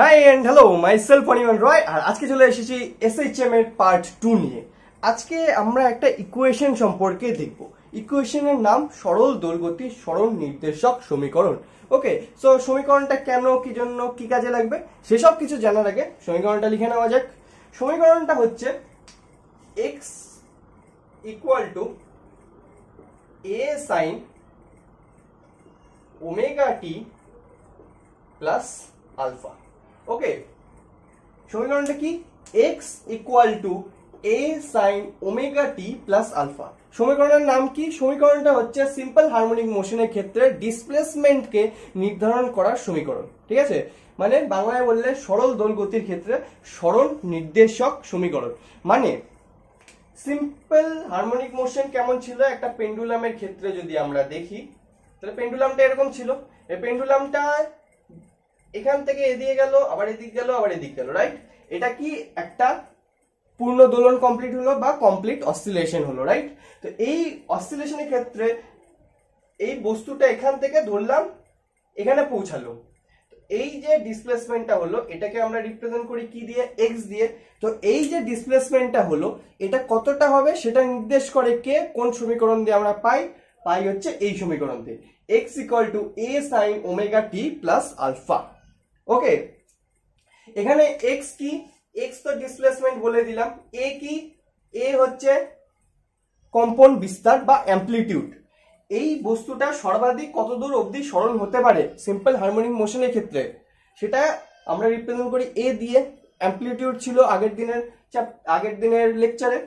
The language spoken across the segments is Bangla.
হাই এন্ড হ্যালো মাইসেলফ অনিমান রয়। আর আজকে চলে এসেছি এসএইচএম এর পার্ট 2 নিয়ে। আজকে আমরা একটা ইকুয়েশন সম্পর্কে দেখব। ইকুয়েশনের নাম সরল দোলগতি সরণ নির্দেশক সমীকরণ। ওকে, সো সমীকরণটা কেন, কি জন্য, কি কাজে লাগবে সেসব কিছু জানার আগে সমীকরণটা লিখে নেওয়া যাক। সমীকরণটা হচ্ছে x equal to a sin omega T plus alpha. Okay, সমীকরণটা কি? x equal to a sin omega T plus alpha. সমীকরণের নাম কি? সমীকরণটা হচ্ছে সিম্পল হারমোনিক মোশনের ক্ষেত্রে ডিসপ্লেসমেন্টকে নির্ধারণ করার সমীকরণ। ঠিক আছে, মানে বাংলায় বললে সরল দোলগতির ক্ষেত্রে সরণ নির্দেশক সমীকরণ। মানে সিম্পল হারমোনিক মোশন কেমন ছিল, একটা পেন্ডুলামের ক্ষেত্রে যদি আমরা দেখি তাহলে পেন্ডুলামটা এরকম ছিল। এই পেন্ডুলামটা এখান থেকে এদিকে গেল, আবার এদিক গেল, আবার এদিক গেল, রাইট? এটা কি একটা পূর্ণ দোলন কমপ্লিট হলো বা কমপ্লিট অসিলেশন হলো, রাইট? তো এই অসিলেশনের ক্ষেত্রে এই বস্তুটা এখান থেকে ধরলাম এখানে পৌঁছালো, এই যে ডিসপ্লেসমেন্টটা হলো এটাকে আমরা রিপ্রেজেন্ট করি কি দিয়ে? এক্স দিয়ে। তো এই যে ডিসপ্লেসমেন্টটা হলো এটা কতটা হবে সেটা নির্দেশ করে কে? কোন সমীকরণ দিয়ে আমরা পাই হচ্ছে এই সমীকরণ দিয়ে, x equal to a sine omega T plus alpha. Okay, এখানে এক্স কি? এক্স তো ডিসপ্লেসমেন্ট বলে দিলাম। এ কি? এ হচ্ছে কম্পন বিস্তার বা অ্যামপ্লিটিউড। এই বস্তুটা সর্বাধিক কত দূর অবধি সরণ হতে পারে সিম্পল হারমোনিক মোশনের ক্ষেত্রে সেটা আমরা রিপ্রেজেন্ট করি এ দিয়ে। অ্যামপ্লিটিউড ছিল আগের দিনের লেকচারে।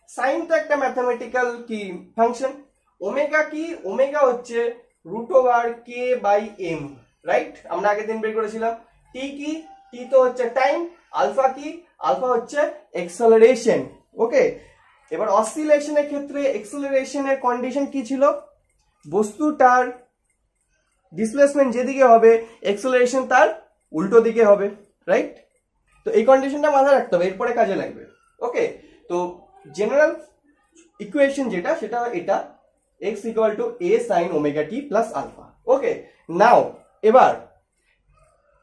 সাইন তো একটা ম্যাথমেটিক্যাল কি ফাংশন। ওমেগা কি? ওমেগা হচ্ছে √k/m, রাইট? আমরা আগের দিন বের করেছিলাম। টি কি? টি তো হচ্ছে টাইম। আলফা কি? আলফা হচ্ছে এক্সেলারেশন। ওকে, এবার অসিলেশনের ক্ষেত্রে এক্সেলারেশনের কন্ডিশন কি ছিল? বস্তুটার ডিসপ্লেসমেন্ট যেদিকে হবে এক্সেলারেশন তার উল্টো দিকে হবে, রাইট? তো এই কন্ডিশনটা মাথায় রাখতে হবে, এরপরে কাজে লাগবে। ওকে, তো জেনারেল ইকুয়েশন যেটা সেটা এটা x equal to a sin omega T plus alpha. Okay, now এবার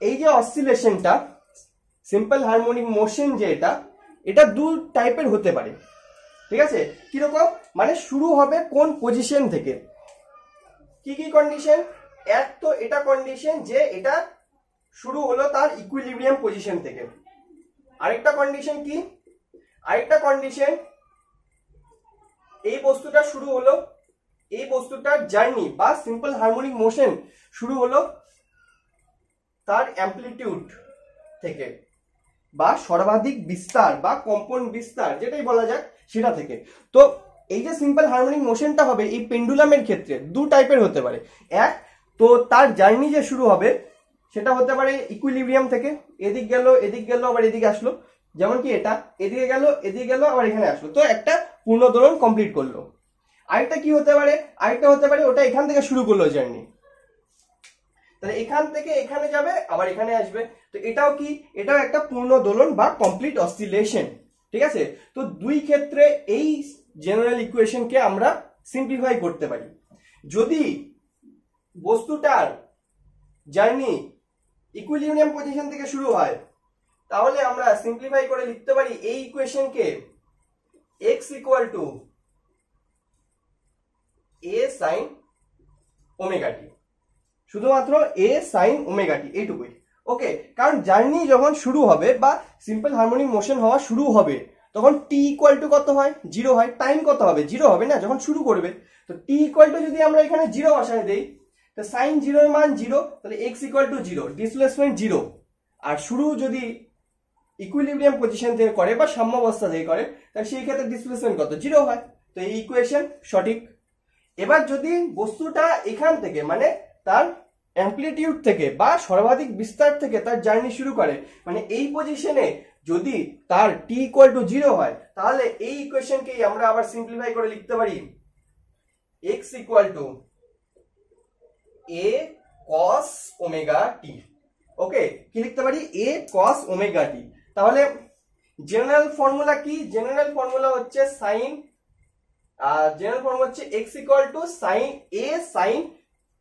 এই যে অসিলেশনটা সিম্পল হারমোনিক মোশন যে এটা দু টাইপের হতে পারে। ঠিক আছে, কিরকম? মানে শুরু হবে কোন পজিশন থেকে, কি কি কন্ডিশন? এক তো এটা কন্ডিশন যে এটা শুরু হলো তার ইকুইলিব্রিয়াম পজিশন থেকে। আরেকটা কন্ডিশন কি? আরেকটা কন্ডিশন এই বস্তুটা শুরু হলো, এই বস্তুটার জার্নি বা সিম্পল হারমোনিক মোশন শুরু হলো তার অ্যামপ্লিটিউড থেকে বা সর্বাধিক বিস্তার বা কম্পন বিস্তার যেটাই বলা যাক সেটা থেকে। তো এই যে সিম্পল হারমোনিক মোশনটা হবে এই পেন্ডুলামের ক্ষেত্রে দু টাইপের হতে পারে। এক তো তার জার্নি যে শুরু হবে সেটা হতে পারে ইকুইলিব্রিয়াম থেকে, এদিক গেল এদিক গেল আবার এদিকে আসলো, যেমন কি এটা এদিকে গেল এদিকে গেল আবার এখানে আসলো, তো একটা পূর্ণ দোলন কমপ্লিট করলো। আরেকটা কি হতে পারে? আরেকটা হতে পারে ওটা এখান থেকে শুরু করলো জার্নি, তাহলে এখান থেকে এখানে যাবে আবার এখানে আসবে, তো এটাও কি? এটাও একটা পূর্ণ দোলন বা কমপ্লিট অসিলেশন। ঠিক আছে, তো দুই ক্ষেত্রে এই জেনারেল ইকুয়েশনকে আমরা সিম্পলিফাই করতে পারি। যদি বস্তুটার জার্নি ইকুইলিব্রিয়াম পজিশন থেকে শুরু হয় তাহলে আমরা সিম্পলিফাই করে লিখতে পারি এই ইকুয়েশনকে x equal to a sin omega t, শুধুমাত্র a sin ওমেগা টি, এইটুকুই। ওকে, কারণ জার্নি যখন শুরু হবে বা সিম্পল হারমোনিক মোশন হওয়া শুরু হবে তখন t ইকুয়াল টু কত হয়? 0 হয়। টাইম কত হবে? 0 হবে না যখন শুরু করবে। তো t ইকুয়াল টু যদি আমরা এখানে 0 বসায় দেই তো sin 0 এর মান 0, তাহলে x ইকুয়াল টু 0, ডিসপ্লেসমেন্ট 0। আর শুরু যদি ইকুইলিব্রিয়াম পজিশন থেকে করে বা সাম্যাবস্থা থেকে করে তাহলে সেই ক্ষেত্রে ডিসপ্লেসমেন্ট কত? 0 হয়। তো এই ইকুয়েশন সঠিক। এবার যদি বস্তুটা এখান থেকে মানে তার অ্যামপ্লিটিউড থেকে বা সর্বাধিক বিস্তার থেকে তার জার্নি শুরু করে, মানে এই পজিশনে যদি তার t ইকুয়াল টু 0 হয় তাহলে এই ইকুয়েশনকেই আমরা আবার সিম্পলিফাই করে লিখতে পারি x equal to a cos omega t। Okay, কি লিখতে পারি? a cos omega t। তাহলে জেনারেল ফর্মুলা কি? জেনারেল ফর্মুলা হচ্ছে সাইন, জেনারেল ফর্মুলা হচ্ছে x equal to sine a sin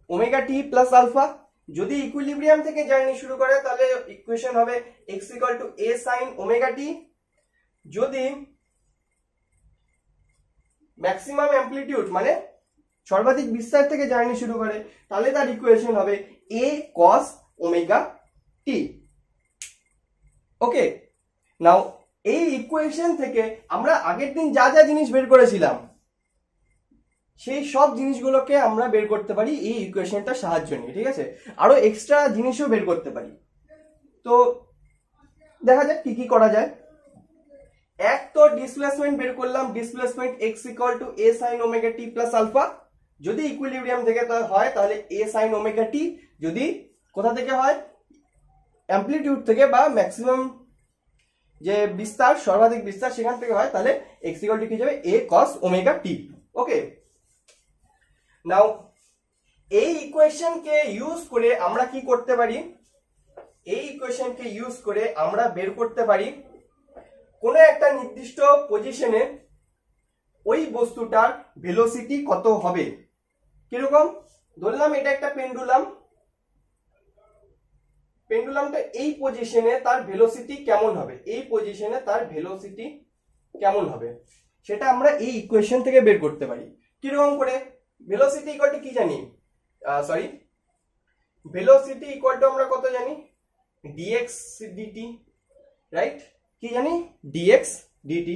omega T plus alpha. যদি ইকুইলিব্রিয়াম থেকে জার্নি শুরু করে তাহলে ইকুয়েশন হবে x equal to a sin omega t। যদি ম্যাক্সিমাম অ্যামপ্লিটিউড মানে সর্বাধিক বিস্তার থেকে জার্নি শুরু করে তাহলে তার ইকুয়েশন হবে a cos ওমেগা t। ওকে, নাও এই ইকুয়েশন থেকে আমরা আগের দিন যা যা জিনিস বের করেছিলাম সেই সব জিনিসগুলোকে আমরা বের করতে পারি এই ইকুয়েশনটার সাহায্য নিয়ে, ঠিক আছে? আরো এক্সট্রা জিনিসও বের করতে পারি। তো দেখা যাক কি কি করা যায়। এক তো ডিসপ্লেসমেন্ট বের করলাম, displacement x equal to a sin omega t plus alpha. যদি ইকুইলিব্রিয়াম থেকে হয় তাহলে a sin ওমেগা t, যদি কোথা থেকে হয় অ্যামপ্লিটিউড থেকে বা ম্যাক্সিমাম যে বিস্তার সর্বাধিক বিস্তার সেখান থেকে হয় তাহলে x ইকুয়াল টু কি যাবে a cos ওমেগা t। ওকে, নাও এই ইকুয়েশনকে ইউজ করে আমরা কি করতে পারি, এই ইকুয়েশনকে ইউজ করে আমরা বের করতে পারি কোন একটা নির্দিষ্ট পজিশনে ওই বস্তুটার ভেলোসিটি কত হবে। কিরকম, ধরলাম এটা একটা পেন্ডুলাম, পেন্ডুলামটা এই পজিশনে তার ভেলোসিটি কেমন হবে, এই পজিশনে তার ভেলোসিটি কেমন হবে সেটা আমরা এই ইকুয়েশন থেকে বের করতে পারি। কিরকম করে, ভেলোসিটি ইকুয়াল টু কি জানি, ভেলোসিটি ইকুয়াল টু আমরা কত জানি, dx dt, রাইট? কি জানি, dx dt।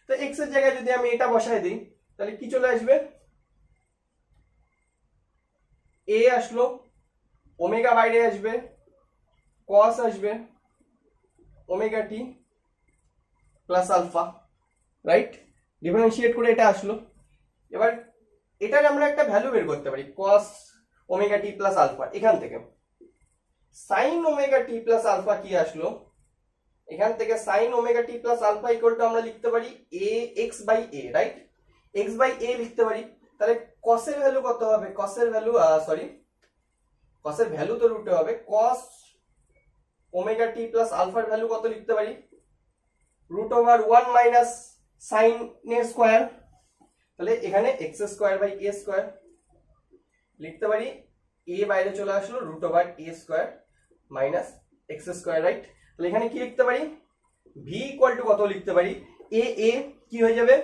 তো x এর জায়গায় যদি আমি এটা বসাই দিই তাহলে কি চলে আসবে, a আসলো, ওমেগা বাইরে আসবে, cos আসবে omega t plus alpha, right? Differentiate করে এটা আসলো। এবার এটার আমরা একটা ভ্যালু বের করতে পারি cos omega t plus alpha. এখান থেকে sin omega t plus alpha কি আসলো, এখান থেকে sin omega t plus alpha equal to আমরা লিখতে পারি ax by a, right? x by a লিখতে পারি। তাহলে cos এর ভ্যালু কত হবে, cos এর ভ্যালু cos এর ভ্যালু তো রুটে হবে, cos ওমেগা t প্লাস আলফার ভ্যালু কত লিখতে পারি, রুট ওভার 1 মাইনাস sin এর স্কয়ার। তাহলে এখানে x square by a square লিখতে পারি, a বাইরে চলে আসলো, root over a square minus x square, right? তাহলে এখানে কি লিখতে পারি, v ইকুয়াল টু কত লিখতে পারি, a কি হয়ে যাবে,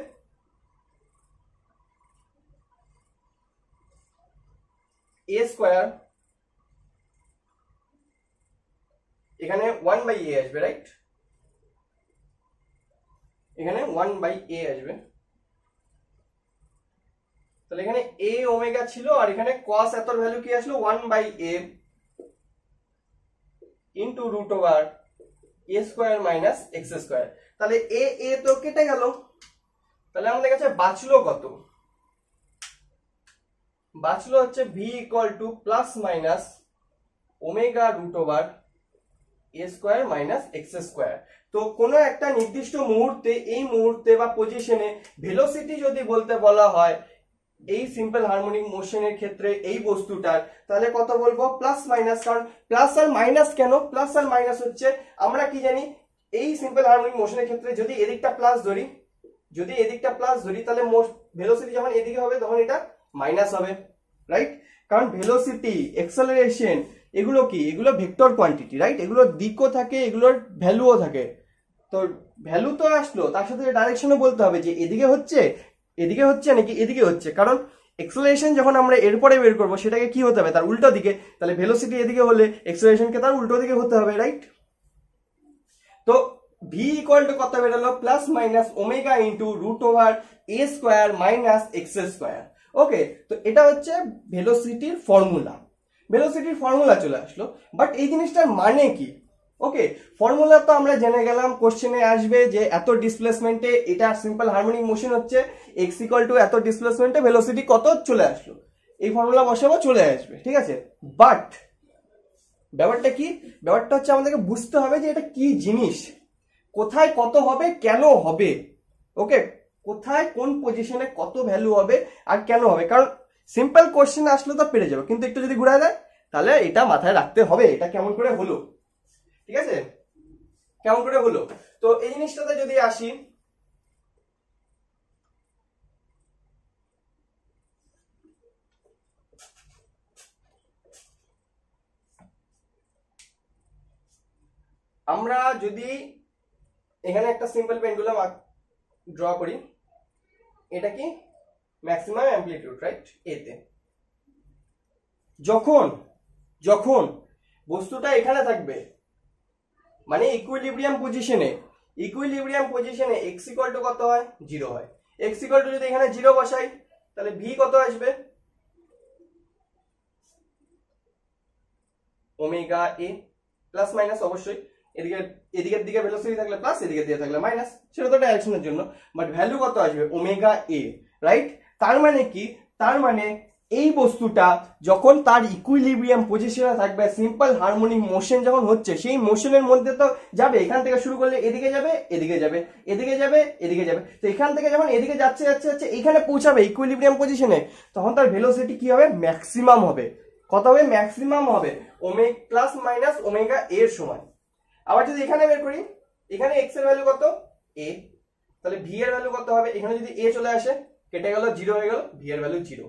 a স্কয়ার, এখানে 1 বাই a আসবে, রাইট? এখানে 1 বাই a আসবে। তাহলে এখানে a ওমেগা ছিল আর এখানে cos এতর ভ্যালু কি আসলো 1 by a into root over a square minus x square. তাহলে a তো কেটে গেল, তাহলে আমাদের কাছে বাঁচলো কত, বাঁচলো হচ্ছে v equal to plus minus omega root over a square minus x square. তো কোনো একটা নির্দিষ্ট মুহূর্তে, এই মুহূর্তে বা পজিশনে ভেলোসিটি যদি বলতে বলা হয় এই সিম্পল হারমোনিক মোশনের ক্ষেত্রে এই বস্তুটার, তাহলে কত বলবো, প্লাস মাইনাস। কারণ প্লাস আর মাইনাস কেন, প্লাস আর মাইনাস হচ্ছে আমরা কি জানি এই সিম্পল হারমোনিক মোশনের ক্ষেত্রে যদি এদিকটা প্লাস ধরি, যদি এদিকটা প্লাস ধরি তাহলে ভেলোসিটি যখন এদিকে হবে তখন এটা মাইনাস হবে, রাইট? কারণ ভেলোসিটি, এক্সেলারেশন এগুলো কি, এগুলো ভেক্টর কোয়ান্টিটি, রাইট? এগুলোর দিকও থাকে, এগুলোর ভ্যালুও থাকে। তো ভ্যালু তো আসলো, তার সাথে ডাইরেকশনও বলতে হবে যে এদিকে হচ্ছে, এদিকে হচ্ছে নাকি এদিকে হচ্ছে। কারণ এক্সেলারেশন যখন আমরা এরপরে বের করবো সেটাকে কি হতে হবে, তার উল্টো দিকে। তাহলে ভেলোসিটি এদিকে হলে এক্সেলারেশনকে তার উল্টো দিকে হতে হবে, রাইট? তো v ইকুয়াল টু কত বেরোলো, plus minus omega into root over a square minus x square. Okay, তো এটা হচ্ছে ভেলোসিটির ফর্মুলা। ভেলোসিটির ফর্মুলা চলে আসলো, বাট এই জিনিসটার মানে কি? ওকে, ফর্মুলা তো আমরা জেনে গেলাম, কোশ্চেনে আসবে যে এত ডিসপ্লেসমেন্টে এটা সিম্পল হারমোনিক মোশন হচ্ছে, x ইকুয়াল টু এত ডিসপ্লেসমেন্টে ভেলোসিটি কত চলে আসলো, এই ফর্মুলা বসাবো, চলে আসবে, ঠিক আছে? বাট ব্যাপারটা কি, ব্যাপারটা হচ্ছে আমাদেরকে বুঝতে হবে যে এটা কি জিনিস, কোথায় কত হবে, কেন হবে। ওকে, কোথায় কোন পজিশনে কত ভ্যালু হবে আর কেন হবে। কারণ সিম্পল কোশ্চেন আসলে তো পেরে যাবো, কিন্তু একটু যদি ঘুরায় দেয় তাহলে এটা মাথায় রাখতে হবে, এটা কেমন করে হলো, ঠিক আছে? কেমন করে হলো। তো এই জিনিসটাতে যদি আসি, আমরা যদি এখানে একটা সিম্পল পেন্ডুলাম ড্র করি, এটা কি ম্যাক্সিমাম অ্যামপ্লিটিউড, রাইট, এতে। যখন যখন বস্তুটা এখানে থাকবে, মানে ইকুইলিব্রিয়াম পজিশনে x ইকুয়াল টু কত হয়, 0 হয়। x ইকুয়াল টু যদি এখানে 0 বসাই তাহলে v কত আসবে, ওমেগা এ, প্লাস মাইনাস অবশ্যই, এদিকের দিকে ভেলোসিটি থাকলে প্লাস, এদিকের দিকে থাকলে মাইনাস, সেটা তো ডাইরেকশনের জন্য, বাট ভ্যালু কত আসবে, ওমেগা এ, রাইট। তার মানে কি, তার মানে এই বস্তুটা যখন তার ইকুইলিব্রিয়াম পজিশনে থাকবে, সিম্পল হারমোনিক মোশন যখন হচ্ছে, সেই মোশনের মধ্যে তো যাবে, এখান থেকে শুরু করলে এদিকে যাবে, এদিকে যাবে, এদিকে যাবে, এদিকে যাবে, তো এখান থেকে যখন এদিকে যাচ্ছে যাচ্ছে যাচ্ছে এখানে পৌঁছাবে ইকুইলিব্রিয়াম পজিশনে, তখন তার ভেলোসিটি কি হবে, ম্যাক্সিমাম হবে। কত হবে, ম্যাক্সিমাম হবে ওমেগা প্লাস মাইনাস ওমেগা এর সমান। আবার যদি এখানে বের করি, এখানে x এর ভ্যালু কত, a, তাহলে v এর ভ্যালু কত হবে, এখানে যদি a চলে আসে কেটে গেল, 0 হয়ে গেল, v এর ভ্যালু 0।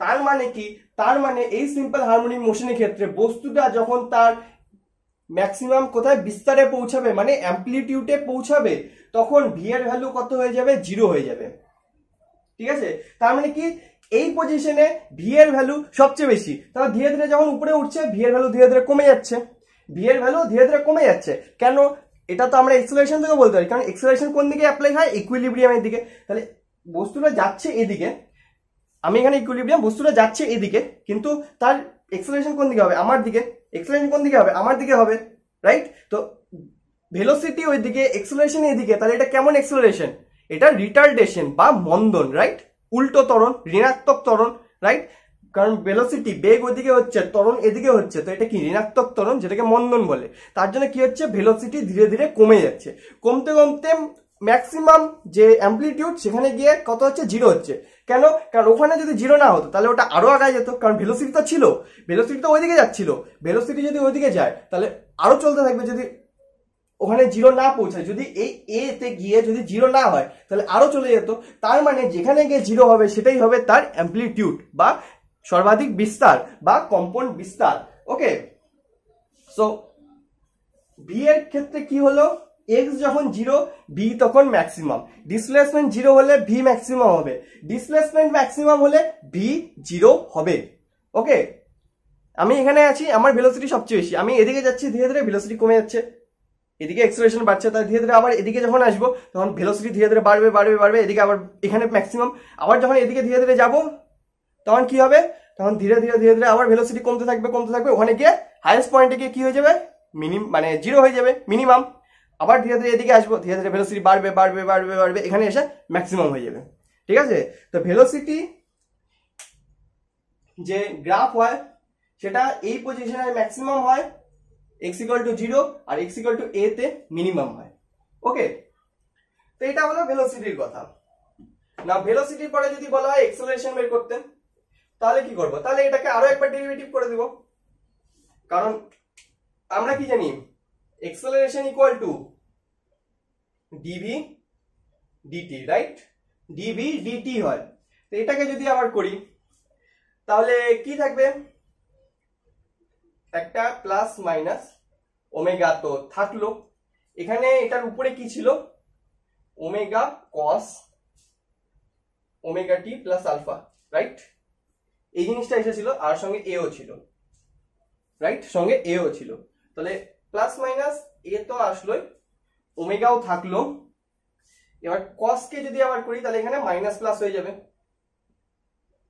তার মানে কি, তার মানে এই সিম্পল হারমোনিক মোশনের ক্ষেত্রে বস্তুটা যখন তার ম্যাক্সিমাম কোথায় বিস্তারে পৌঁছাবে, মানে অ্যামপ্লিটিউডে পৌঁছাবে, তখন v এর ভ্যালু কত হয়ে যাবে, 0 হয়ে যাবে। ঠিক আছে, তার মানে কি এই পজিশনে v এর ভ্যালু সবচেয়ে বেশি, তাহলে ধীরে ধীরে যখন উপরে উঠছে v এর ভ্যালু ধীরে ধীরে কমে যাচ্ছে, v এর ভ্যালু ধীরে ধীরে কমে যাচ্ছে। কেন, এটা তো আমরা এক্সেলারেশন থেকে বলতে পারি, কারণ এক্সেলারেশন কোন দিকে অ্যাপ্লাই হয়, ইকুইলিব্রিয়ামের দিকে। তাহলে বস্তুটা যাচ্ছে এদিকে, আমি এখানে ইকুইলিব্রিয়াম, বস্তুটা যাচ্ছে এদিকে, কিন্তু তার এক্সেলারেশন কোন দিকে হবে, আমার দিকে। এক্সেলারেশন কোন দিকে হবে, আমার দিকে হবে, রাইট। তো ভেলোসিটি ওইদিকে, এক্সেলারেশন এদিকে, তাহলে এটা কেমন এক্সেলারেশন, এটা রিটার্ডেশন বা মন্দন, রাইট, উল্টো ত্বরণ, ঋণাত্মক ত্বরণ, রাইট। কারণ ভেলোসিটি, বেগ ওইদিকে হচ্ছে, ত্বরণ এদিকে হচ্ছে, তো এটা কি ঋণাত্মক ত্বরণ, যেটাকে মন্দন বলে। তার জন্য কি হচ্ছে, ভেলোসিটি ধীরে ধীরে কমে যাচ্ছে, কমতে কমতে ম্যাক্সিমাম যে অ্যামপ্লিটিউড সেখানে গিয়ে কত হচ্ছে, 0 হচ্ছে। কেন, কারণ ওখানে যদি 0 না হতো তাহলে ওটা আরো আগায় যেত, কারণ ভেলোসিটি তো ছিল, ভেলোসিটি তো ওইদিকে যাচ্ছিল, ভেলোসিটি যদি ওইদিকে যায় তাহলে আরো চলতে থাকবে, যদি ওখানে 0 না পৌঁছায়, যদি এই এ তে গিয়ে যদি 0 না হয় তাহলে আরো চলে যেত। তার মানে যেখানে গিয়ে 0 হবে সেটাই হবে তার অ্যামপ্লিটিউড বা সর্বাধিক বিস্তার বা কম্পন বিস্তার। ওকে, সো ভি এর ক্ষেত্রে কি হলো, x যখন 0 v তখন ম্যাক্সিমাম, ডিসপ্লেসমেন্ট 0 হলে v ম্যাক্সিমাম হবে, ডিসপ্লেসমেন্ট ম্যাক্সিমাম হলে v 0 হবে। ওকে, আমি এখানে আছি, আমার ভেলোসিটি সবচেয়ে বেশি, আমি এদিকে যাচ্ছি, ধীরে ধীরে ভেলোসিটি কমে যাচ্ছে, এদিকে এক্সেলারেশন বাড়ছে, তাই ধীরে ধীরে আবার এদিকে যখন আসবো তখন ভেলোসিটি ধীরে ধীরে বাড়বে বাড়বে বাড়বে, এদিকে আবার এখানে ম্যাক্সিমাম, আবার যখন এদিকে ধীরে ধীরে যাব তখন কি হবে, তখন ধীরে ধীরে ধীরে ধীরে আবার ভেলোসিটি কমতে থাকবে কমতে থাকবে, ওখানে গিয়ে হাইয়েস্ট পয়েন্টে গিয়ে কি হয়ে যাবে, মানে 0 হয়ে যাবে মিনিমাম। আবার ধীরে ধীরে এদিকে আসবো, ধীরে ধীরে ভেলোসিটি বাড়বে বাড়বে বাড়বে বাড়বে, এখানে এসে ম্যাক্সিমাম হয়ে যাবে। ঠিক আছে, তো ভেলোসিটি যে গ্রাফ হয় সেটা এই পজিশনে ম্যাক্সিমাম হয়, x ইকুয়াল টু 0 আর x ইকুয়াল টু a তে মিনিমাম হয়। ওকে, তো এটা হলো ভেলোসিটির কথা। না, ভেলোসিটির পরে যদি বলা হয় এক্সেলারেশন বের করতে, তাহলে কি করব, তাহলে এটাকে আরো একবার ডেরিভেটিভ করে দিব, কারণ আমরা কি জানি, acceleration equal to dv dt, right, dv dt হয়। তো এটাকে যদি আবার করি তাহলে কি থাকবে, একটা প্লাস মাইনাস ওমেগা তো থাকলো, এখানে এটার উপরে কি ছিল, ওমেগা কস omega t plus alpha, right, এই জিনিসটা এসেছিল, আর সঙ্গে এও ছিল, রাইট, সঙ্গে এও ছিল। তাহলে প্লাস মাইনাস এ তো আসলোই, ওমেগাও থাকলো। এবার কস কে যদি আবার করি তাহলে এখানে মাইনাস প্লাস হয়ে যাবে,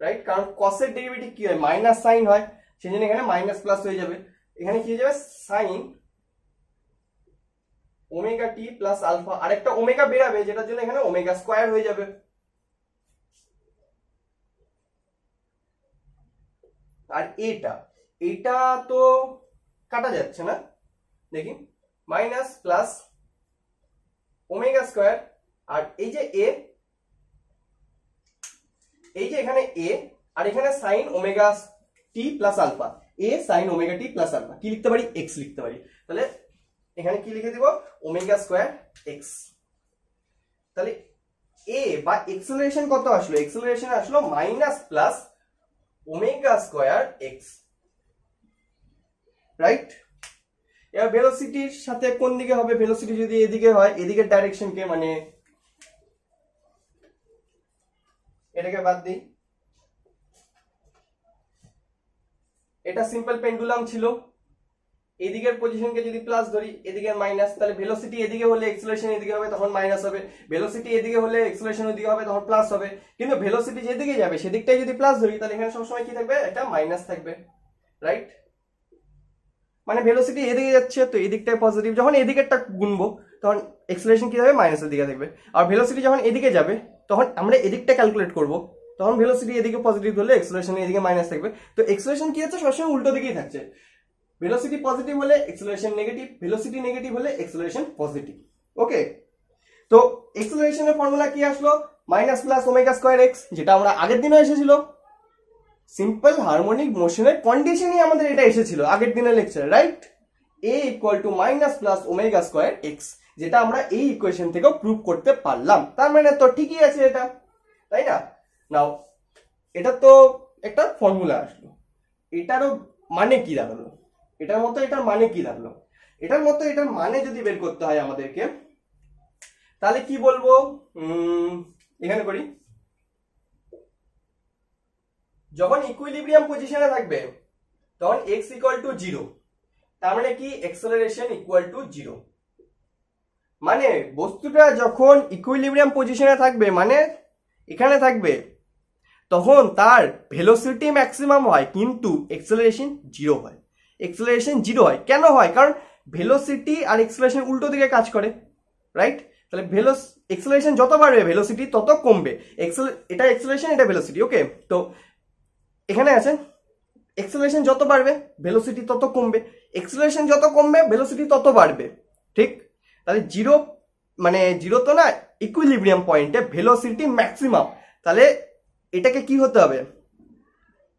রাইট, কারণ কসের ডেরিভেটিভ কি হয়, মাইনাস সাইন হয়, সেই জন্য এখানে মাইনাস প্লাস হয়ে যাবে, এখানে কি হয়ে যাবে, সাইন ওমেগা টি প্লাস আলফা, আর একটা ওমেগা বেরাবে যেটার জন্য এখানে ওমেগা স্কয়ার হয়ে যাবে। আর এটা তো কাটা যাচ্ছে না, দেখি, মাইনাস প্লাস ওমেগা স্কয়ার, আর এই যে এ, এই যে এখানে এ, আর এখানে সাইন ওমেগা টি প্লাস আলফা, এ সাইন ওমেগা টি প্লাস আলফা, কি লিখতে পারি, এক্স লিখতে পারি। তাহলে এখানে কি লিখে দিব, ওমেগা স্কয়ার এক্স। তাহলে এ বা এক্সেলারেশন কত আসলো, এক্সেলারেশন আসলো minus plus omega square x, right. এবার ভেলোসিটির সাথে কোন দিকে হবে, ভেলোসিটি যদি এদিকে হয়, এদিকের ডাইরেকশনকে মানে এটাকে বাদ দিই, এটা সিম্পল পেন্ডুলাম ছিল, এদিকের পজিশনকে যদি প্লাস ধরি, এদিকে মাইনাস, তাহলে ভেলোসিটি এদিকে হলে এক্সেলারেশন এদিকে হবে, তখন মাইনাস হবে, ভেলোসিটি এদিকে হলে এক্সেলারেশন ওদিকে হবে, তখন প্লাস হবে। কিন্তু ভেলোসিটি যেদিকে যাবে সেদিকটাই যদি প্লাস ধরি, তাহলে এখানে সবসময় কি থাকবে, একটা মাইনাস থাকবে, রাইট? মানে ভেলোসিটি এদিকে যাচ্ছে তো এদিকটাই পজিটিভ, যখন এদিকেরটা গুনবো তখন এক্সেলারেশন কি হবে, মাইনাসের দিকে থাকবে। আর ভেলোসিটি যখন এদিকে যাবে তখন আমরা এদিকটা ক্যালকুলেট করব, তখন ভেলোসিটি এদিকে পজিটিভ হলে এক্সেলারেশন এদিকে মাইনাস থাকবে। তো এক্সেলারেশন কি হচ্ছে, সবসময় উল্টো দিকেই থাকছে। ভেলোসিটি পজিটিভ হলে এক্সেলারেশন নেগেটিভ, ভেলোসিটি নেগেটিভ হলে এক্সেলারেশন পজিটিভ। ওকে, তো এক্সেলারেশনের ফর্মুলা কি আসলো, minus plus omega square x, যেটা আমরা আগের দিনও এসেছিল। সিম্পল হারমোনিক মোশনের কন্ডিশনই আমাদের এটা এসেছিল আগের দিনের লেকচারে, right? a equal to minus plus omega square x, যেটা আমরা এই ইকুয়েশন থেকেও প্রুভ করতে পারলাম। তার মানে তো ঠিকই আছে এটা, তাই না? নাও এটা তো একটা ফর্মুলা আসলো, এটারও মানে কি দাঁড়ালো, এটার মতো এটার মানে কি দাঁড়ালো, এটার মতো এটার মানে যদি বের করতে হয় আমাদেরকে, তাহলে কি বলবো, এখানে করি। যখন ইকুইলিব্রিয়াম পজিশনে থাকবে তখন x ইকুয়াল টু 0, তার মানে কি অ্যাক্সেলারেশন ইকুয়াল টু 0। মানে বস্তুটা যখন ইকুইলিব্রিয়াম পজিশনে থাকবে, মানে এখানে থাকবে, তখন তার ভেলোসিটি ম্যাক্সিমাম হয় কিন্তু অ্যাক্সেলারেশন 0 হয়। অ্যাক্সেলারেশন 0 হয় কেন হয়, কারণ ভেলোসিটি আর অ্যাক্সেলারেশন উল্টো দিকে কাজ করে, রাইট? তাহলে অ্যাক্সেলারেশন যত বাড়বে ভেলোসিটি তত কমবে। এটা অ্যাক্সেলারেশন, এটা ভেলোসিটি। ওকে, তো এখানে আছে অ্যাক্সেলারেশন যত বাড়বে ভেলোসিটি তত কমবে, অ্যাক্সেলারেশন যত কমবে ভেলোসিটি তত বাড়বে, ঠিক? তাহলে 0 মানে 0 তো না, ইকুইলিব্রিয়াম পয়েন্টে ভেলোসিটি ম্যাক্সিমাম, তাহলে এটাকে কি হতে হবে,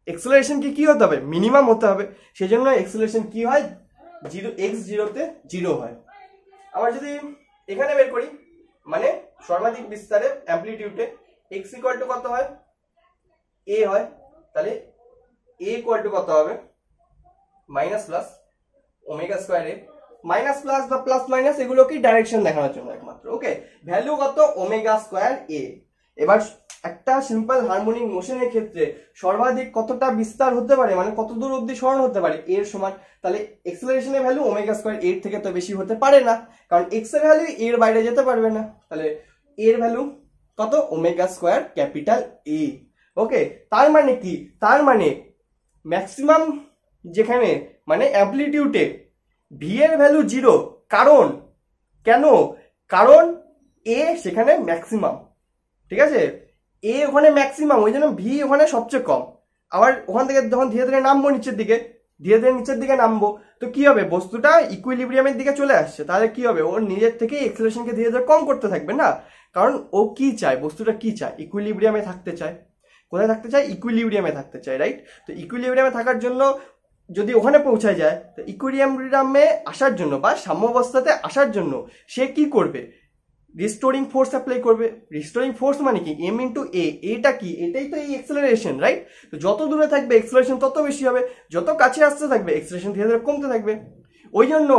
অ্যাক্সেলারেশন কি হতে হবে, মিনিমাম হতে হবে। সেজন্য অ্যাক্সেলারেশন কি হয়, 0 x 0 তে 0 হয়। আবার যদি এখানে বের করি, মানে সর্বাধিক বিস্তারে অ্যামপ্লিটিউডে x ইকুয়াল টু কত হয়, a হয়, তাহলে a ইকুয়াল টু কত হবে, মাইনাস প্লাস ওমেগা স্কয়ার এ। মাইনাস প্লাস বা প্লাস মাইনাস এগুলো কি ডাইরেকশন দেখানোর জন্য একমাত্র। ওকে, ভ্যালু কত, ওমেগা স্কয়ার এ। এবার একটা সিম্পল হারমোনিক মোশনের ক্ষেত্রে সর্বাধিক কতটা বিস্তার হতে পারে, মানে কত দূর অবধি সরণ হতে পারে, এর সমান। তাহলে এক্সেলারেশনের ভ্যালু ওমেগা স্কয়ার এর থেকে তো বেশি হতে পারে না, কারণ এক্স এর ভ্যালু এর বাইরে যেতে পারবে না। তাহলে এর ভ্যালু কত, ওমেগা স্কয়ার ক্যাপিটাল এ। ওকে, তার মানে কি, তার মানে ম্যাক্সিমাম যেখানে মানে অ্যামপ্লিটিউডে ভি এর ভ্যালু 0, কারণ কেন, কারণ এ সেখানে ম্যাক্সিমাম, ঠিক আছে? এ ওখানে ম্যাক্সিমাম, ওই জন্য ভি ওখানে সবচেয়ে কম। আবার ওখান থেকে যখন ধীরে ধীরে নামবো নিচের দিকে, ধীরে ধীরে নিচের দিকে নামবো, তো কি হবে, বস্তুটা ইকুইলিব্রিয়ামের দিকে চলে আসছে, তাহলে কি হবে, ওর নিজের থেকে এক্সেলারেশনকে ধীরে ধীরে কম করতে থাকবে না, কারণ ও কি চায়, বস্তুটা কি চায়, ইকুইলিব্রিয়ামে থাকতে চায়। কোথায় থাকতে চায়, ইকুইলিব্রিয়ামে থাকতে চায়, রাইট? তো ইকুইলিব্রিয়ামে থাকার জন্য যদি ওখানে পৌঁছায় যায়, তো ইকুইলিব্রিয়ামে আসার জন্য বা সাম্যাবস্থাতে আসার জন্য সে কি করবে, রিস্টোরিং ফোর্স অ্যাপ্লাই করবে। রিস্টোরিং ফোর্স মানে কি, এম ইন্টু এ, এটা কি, এটাই তো এই এক্সেলারেশন, রাইট? তো যত দূরে থাকবে এক্সেলারেশন তত বেশি হবে, যত কাছে আসতে থাকবে এক্সেলারেশন ধীরে ধীরে কমতে থাকবে। ওই জন্য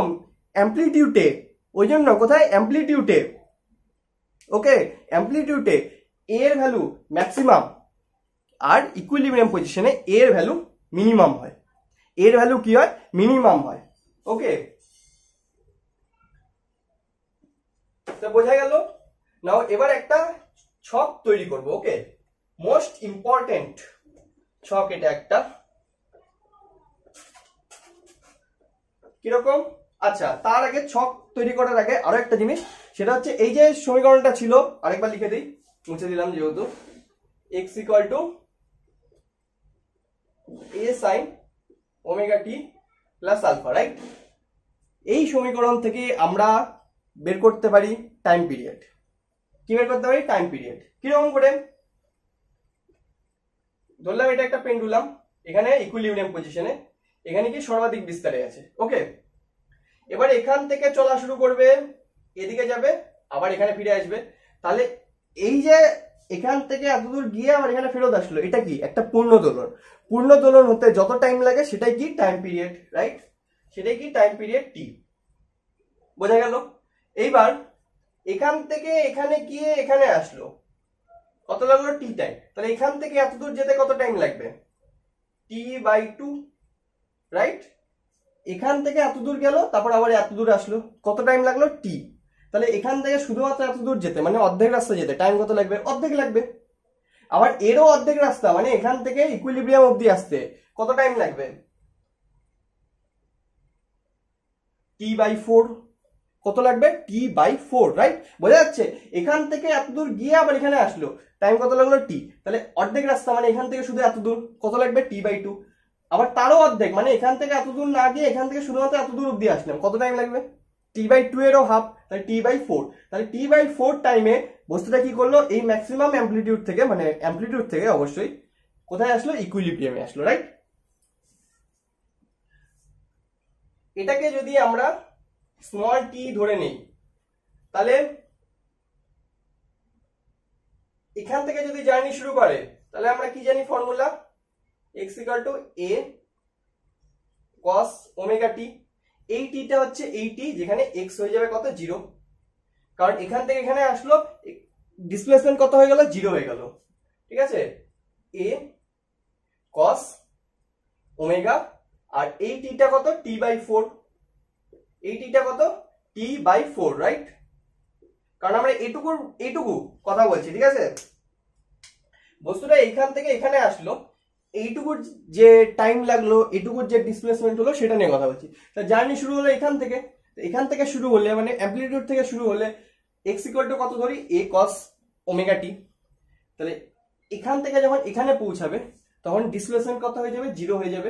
অ্যামপ্লিটিউডে, ওই জন্য কোথায়, অ্যামপ্লিটিউডে, ওকে, অ্যামপ্লিটিউডে এর ভ্যালু ম্যাক্সিমাম আর ইকুইলিব্রিয়াম পজিশনে এর ভ্যালু মিনিমাম হয়, এর ভ্যালু কি হয়, মিনিমাম হয়। ওকে, তো বোঝা গেল। নাও এবার একটা ছক তৈরি করব। ওকে, মোস্ট ইম্পর্টেন্ট ছক এটা একটা, কিরকম, আচ্ছা তার আগে ছক তৈরি করার আগে আরো একটা জিনিস, সেটা হচ্ছে এই যে সমীকরণটা ছিল, আরেকবার লিখে দিই, মুছে দিলাম যেহেতু, x equal to a sin omega T plus alpha, right? এই সমীকরণ থেকে আমরা বের করতে পারি টাইম পিরিয়ড। কি বের করতে পারি, টাইম পিরিয়ড। কিরকম করে, ধরলাম এটা একটা পেন্ডুলাম, এখানে ইকুইলিব্রিয়াম পজিশনে, এখানে কি সর্বাধিক বিস্তারে আছে। ওকে, এবার এখান থেকে চলা শুরু করবে, এদিকে যাবে, আবার এখানে ফিরে আসবে। তাহলে এই যে এখান থেকে এতদূর গিয়ে আবার এখানে ফেরত আসলো, এটা কি, একটা পূর্ণ দোলন। পূর্ণ দোলন হতে যত টাইম লাগে সেটাই কি, টাইম পিরিয়ড, রাইট? সেটাই কি, টাইম পিরিয়ড টি। বোঝা গেল? এইবার এখান থেকে এখানে গিয়ে এখানে আসলো, কত লাগলো? Tea time. তাহলে এখান থেকে এত দূর যেতে কত টাইম লাগবে? t/2, right? এখান থেকে এত দূর গেল, তারপর আবার এত দূর আসলো, কত টাইম লাগলো? টি। তাহলে এখান থেকে শুধুমাত্র এত দূর যেতে মানে অর্ধেক রাস্তা যেতে টাইম কত লাগবে? অর্ধেক লাগবে। আবার এরও অর্ধেক রাস্তা মানে এখান থেকে ইকুইলিব্রিয়াম অবধি আসতে কত টাইম লাগবে? t/4। কত লাগবে? t/4, right? বোঝা যাচ্ছে? এখান থেকে এত দূর গিয়ে আবার এখানে আসলো, টাইম কত লাগলো? টি। তাহলে অর্ধেক রাস্তা মানে এখান থেকে শুধু এত দূর, কত লাগবে? t/2। আবার তারও অর্ধেক মানে এখান থেকে এত দূর না গিয়ে এখান থেকে শুধুমাত্র এত দূর অব্দি আসলাম, কত টাইম লাগবে? t/2 এরও হাফ, তাহলে t/4। তাহলে t/4 টাইমে বস্তুটা কি করলো? এই ম্যাক্সিমাম অ্যাম্পলিটিউড থেকে, মানে অ্যাম্পলিটিউড থেকে অবশ্যই কোথায় আসলো? ইকুইলিব্রিয়ামে আসলো, রাইট? এটাকে যদি আমরা স্মল টি ধরে নেই, তাহলে এখান থেকে যদি জার্নি শুরু করে, তাহলে আমরা কি জানি formula? x = a cos omega t. এই টিটা হচ্ছে এই টি, যেখানে x হয়ে যাবে কত? 0। কারণ এখান থেকে এখানে আসলো, ডিসপ্লেসমেন্ট কত হয়ে গেল? 0 হয়ে গেল। ঠিক আছে? a cos ওমেগা, আর এই টিটা কত? t/4। এই টিটা কত? t/4, right? কারণ আমরা এইটুকু কথা বলছি, ঠিক আছে? বস্তুটা এখান থেকে এখানে আসলো, এইটুকুর যে টাইম লাগলো, এইটুকুর যে ডিসপ্লেসমেন্ট হলো সেটা নিয়ে কথা বলছি। তা জার্নি শুরু হলো এখান থেকে শুরু হলে মানে অ্যাম্পলিটিউড থেকে শুরু হলে x = কত ধরি? a cos ওমেগা টি। তাহলে এখান থেকে যখন এখানে পৌঁছাবে তখন ডিসপ্লেসমেন্ট কত হয়ে যাবে? 0 হয়ে যাবে।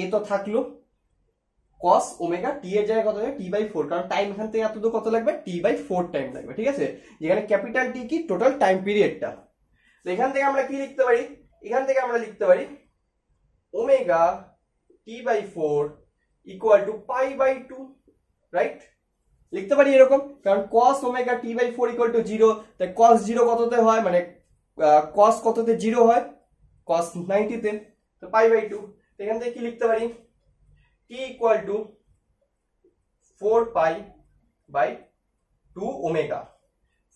a তো থাকলো, cos ওমেগা টি এর জায়গায় কত হবে? t/4। কারণ টাইম এখান থেকে এতদূর কত লাগবে? t/4 টাইম লাগবে, ঠিক আছে? যেখানে ক্যাপিটাল টি কি? টোটাল টাইম পিরিয়ডটা। তো এখান থেকে আমরা কি লিখতে পারি? এখান থেকে আমরা লিখতে পারি ওমেগা t/4 = π/2, রাইট? লিখতে পারি এরকম, কারণ cos ওমেগা t/4 = 0। তাই cos 0 কততে হয়? মানে cos কততে 0 হয়? cos 90 তে। তো π/2। এখান থেকে কি লিখতে পারি? t = 4π/2 omega.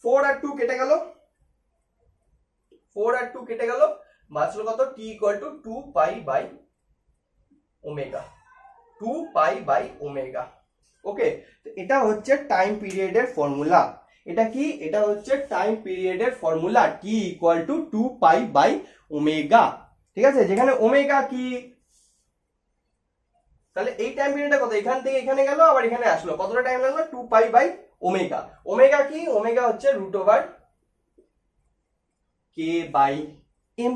4 আর 2 কেটে গেল, 4 আর 2 কেটে গেল, বাঁচলো কত? t = 2π/ওমেগা, 2π/ওমেগা। ওকে, তো এটা হচ্ছে টাইম পিরিয়ডের ফর্মুলা। এটা কি? এটা হচ্ছে টাইম পিরিয়ডের ফর্মুলা, t = 2π/ওমেগা। ঠিক আছে? যেখানে ওমেগা কি? তাহলে এই টাইম পিরিয়ডটা কত? এখান থেকে এখানে গেল, আবার এখানে আসলো, কতটা টাইম লাগলো? 2π/ওমেগা। ওমেগা কি? ওমেগা হচ্ছে √k/m,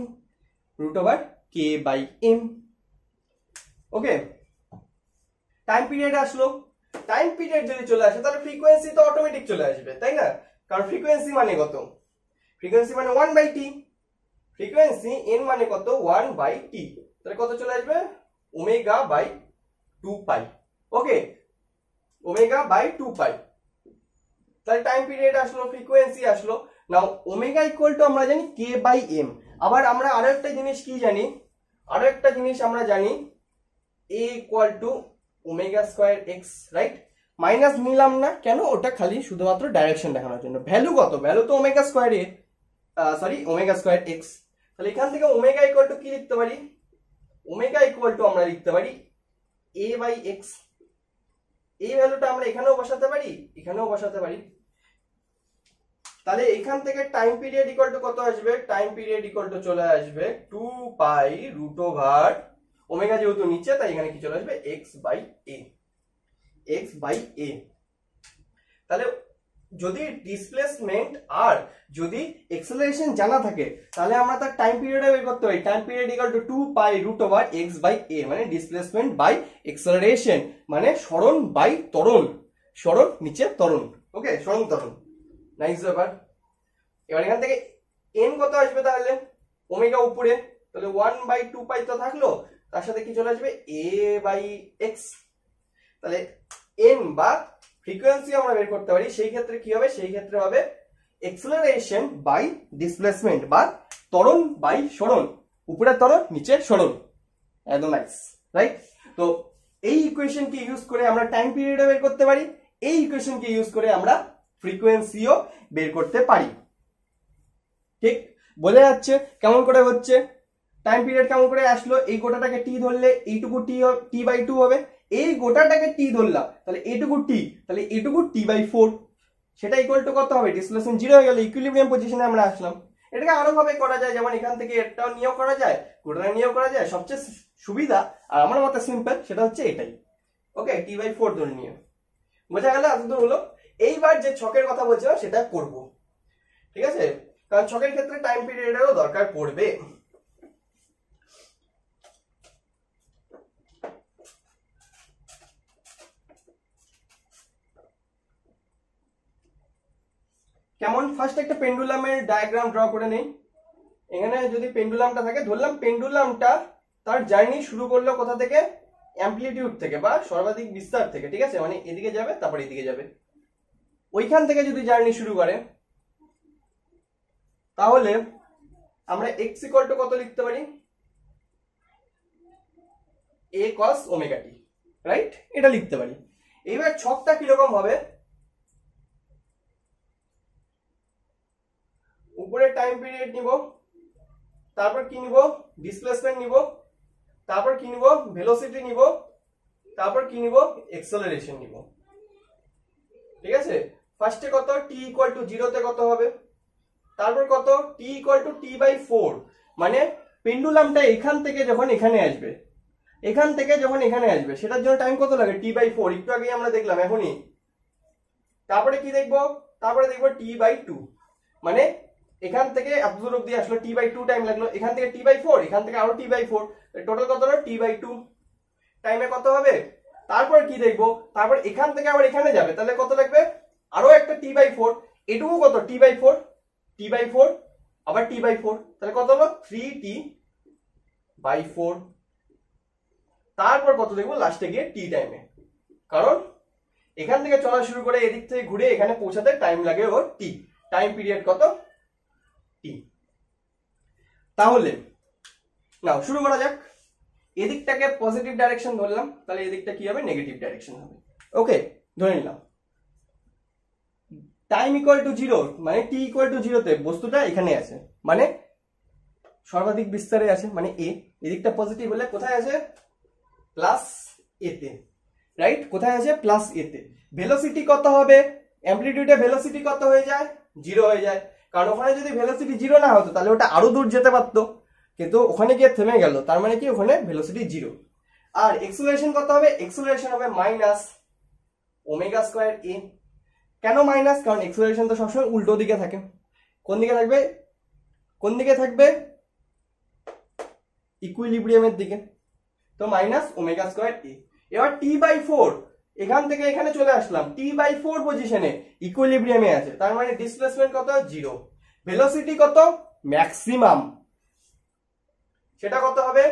√k/m। ওকে, টাইম পিরিয়ড আসলো। টাইম পিরিয়ড যদি চলে আসে তাহলে ফ্রিকোয়েন্সি তো অটোমেটিক চলে আসবে, তাই না? কারণ ফ্রিকোয়েন্সি মানে কত? ফ্রিকোয়েন্সি মানে 1/t। ফ্রিকোয়েন্সি n মানে কত? 1/t। তাহলে কত চলে আসবে? ω/2π। ওকে, ω/2π। তাহলে টাইম পিরিয়ড আসলো, ফ্রিকোয়েন্সি আসলো। নাও ওমেগা = আমরা জানি k/m। আবার আমরা আরো একটা জিনিস কি জানি? আরো একটা জিনিস আমরা জানি, a = ω²x, রাইট? মাইনাস নিলাম না কেন? ওটা খালি শুধুমাত্র ডাইরেকশন দেখানোর জন্য। ভ্যালু কত? ভ্যালু তো ω²a, সরি ω²x। তাহলে এখান থেকে ওমেগা = কি লিখতে পারি? ওমেগা = আমরা লিখতে পারি a/x। এই ভ্যালুটা আমরা এখানেও বসাতে পারি, এখানেও বসাতে পারি। তাহলে এখান থেকে টাইম পিরিয়ড কত আসবে? টাইম পিরিয়ড চলে আসবে 2π√, ওমেগা যেহেতু নিচে তাই এখানে কি চলে আসবে? x/a, x/a। তাহলে যদি ডিসপ্লেসমেন্ট আর যদি এক্সেলারেশন জানা থাকে তাহলে আমরা তার টাইম পিরিয়ডে বের করতে পারি। টাইম পিরিয়ড = 2π√, x/a, মানে ডিসপ্লেসমেন্ট বাই এক্সেলারেশন, মানে সরণ বাই ত্বরণ। সরণ নিচে ত্বরণ। ওকে, সরণ ত্বরণ। নাইস ব্যাপার। এবার এখান থেকে n কত আসবে? তাহলে ওমেগা উপরে, তাহলে 1/2π তো থাকলো, তার সাথে কি চলে আসবে? a/x। তাহলে n বা ফ্রিকোয়েন্সি আমরা বের করতে পারি। সেই ক্ষেত্রে কি হবে? সেই ক্ষেত্রে হবে এক্সেলারেশন বাই ডিসপ্লেসমেন্ট বা ত্বরণ বাই সরণ, উপরে ত্বরণ নিচে সরণ। একদম নাইস, রাইট? তো এই ইকুয়েশনকে ইউজ করে আমরা টাইম পিরিয়ড বের করতে পারি এই ইকুয়েশনকে ইউজ করে আমরা ফ্রিকোয়েন্সিও বের করতে পারি। ঠিক বোঝা যাচ্ছে কেমন করে হচ্ছে, টাইম পিরিয়ড কেমন করে আসলো, এই গোটাটাকে টি ধরলে এইটুকু টি বাই 2 হবে, এই গোটাটাকে টি ধরলাম তাহলে এইটুকু টি, তাহলে এইটুকু টি বাই 4, সেটা ইকুয়াল টু কত হবে, ডিসপ্লেসমেন্ট 0 হয়ে গেল, ইকুইলিব্রিয়াম পজিশনে আমরা আসলাম। এটাকে আরো ভাবে করা যায়, যেমন এখান থেকে এটাও নিয়োগ করা যায়, গোটাটা নিয়োগ করা যায়, সবচেয়ে সুবিধা আর আমার মতে সিম্পল সেটা হচ্ছে এটাই। ওকে, টি বাই 4 ধরে নিয়ে বোঝা গেল, এতদূর হলো। এইবার যে ছকের কথা বলছিলাম সেটা করব, ঠিক আছে, কারণ ছকের ক্ষেত্রে টাইম পিরিয়ডেরও দরকার পড়বে। কেমন, ফার্স্ট একটা পেন্ডুলামের ডায়াগ্রাম ড্র করে নেই। এখানে যদি পেন্ডুলামটা থাকে, ধরলাম পেন্ডুলামটা তার জার্নি শুরু করলো কোথা থেকে, অ্যাম্পলিটিউড থেকে বা সর্বাধিক বিস্তার থেকে, ঠিক আছে, মানে এদিকে যাবে তারপর এদিকে যাবে, ওইখান থেকে যদি জার্নি শুরু করে তাহলে আমরা x ইকুয়াল টু কত লিখতে পারি, a cos omega t, right, এটা লিখতে পারি। এইবার ছকটা কিরকম হবে, উপরে টাইম পিরিয়ড নিব, তারপর কি নিব, ডিসপ্লেসমেন্ট নিব, তারপর কি নিব, ভেলোসিটি নিব, তারপর কি নিব, অ্যাক্সেলারেশন নিব, ঠিক আছে। ফার্স্টে কত, t ইকুয়াল টু 0 তে কত হবে, তারপর কত, t equal to t by 4, মানে পেন্ডুলামটা এখান থেকে যখন এখানে আসবে, এখান থেকে যখন এখানে আসবে সেটার জন্য টাইম কত লাগে, t বাই 4, একটু আগে আমরা দেখলাম এখনই। তারপরে কি দেখবো, তারপরে দেখবো t বাই 2, মানে এখান থেকে এতদূর অব্দি আসলো, t বাই 2 টাইম লাগলো, এখান থেকে t বাই 4, এখান থেকে আরো t বাই 4, টোটাল কত হলো, t বাই 2 টাইমে কত হবে। তারপর কি দেখবো, তারপর এখান থেকে আবার এখানে যাবে, তাহলে কত লাগবে, আরো একটা t বাই 4, এটুকু কত, t বাই 4, t বাই 4 আবার t বাই 4, তাহলে কত হলো 3t বাই 4। তারপর কত দেখবো লাস্টে গিয়ে t টাইমে, কারণ এখান থেকে চলা শুরু করে এদিক থেকে ঘুরে এখানে পৌঁছাতে টাইম লাগে ওর t, টাইম পিরিয়ড কত, t। তাহলে নাও শুরু করা যাক, এদিকটাকে পজিটিভ ডাইরেকশন ধরলাম, তাহলে এদিকটা কি হবে, নেগেটিভ ডাইরেকশন হবে। ওকে, ধরে নিলাম টাইম ইকুয়াল টু 0, মানে t ইকুয়াল টু 0 তে বস্তুটা এখানে আছে, মানে সর্বাধিক বিস্তারে আছে, মানে a, এদিকটা পজিটিভ হলে কোথায় আছে, প্লাস a তে, রাইট, কোথায় আছে, প্লাস a তে। ভেলোসিটি কত হবে, অ্যাম্পলিটিউডে ভেলোসিটি কত হয়ে যায়, 0 হয়ে যায়, কারণ ওখানে যদি ভেলোসিটি 0 না হতো তাহলে ওটা আরো দূর যেতে পারতো, কিন্তু ওখানে গিয়ে থেমে গেল, তার মানে কি ওখানে ভেলোসিটি 0। আর এক্সেলারেশন কত হবে, এক্সেলারেশন হবে মাইনাস ওমেগা স্কয়ার a। কেন মাইনাস, কারণ এক্সেলারেশন তো সবসময় উল্টো দিকে থাকে, কোন দিকে থাকবে, কোন দিকে থাকবে, ইকুইলিব্রিয়ামের দিকে, তো মাইনাস ওমেগা স্কয়ার a। এবার t বাই 4, এখান থেকে এখানে চলে আসলাম, t বাই 4 পজিশনে ইকুইলিব্রিয়ামে আছে, তার মানে ডিসপ্লেসমেন্ট কত, 0, ভেলোসিটি কত, ম্যাক্সিমাম, সেটা কত হবে,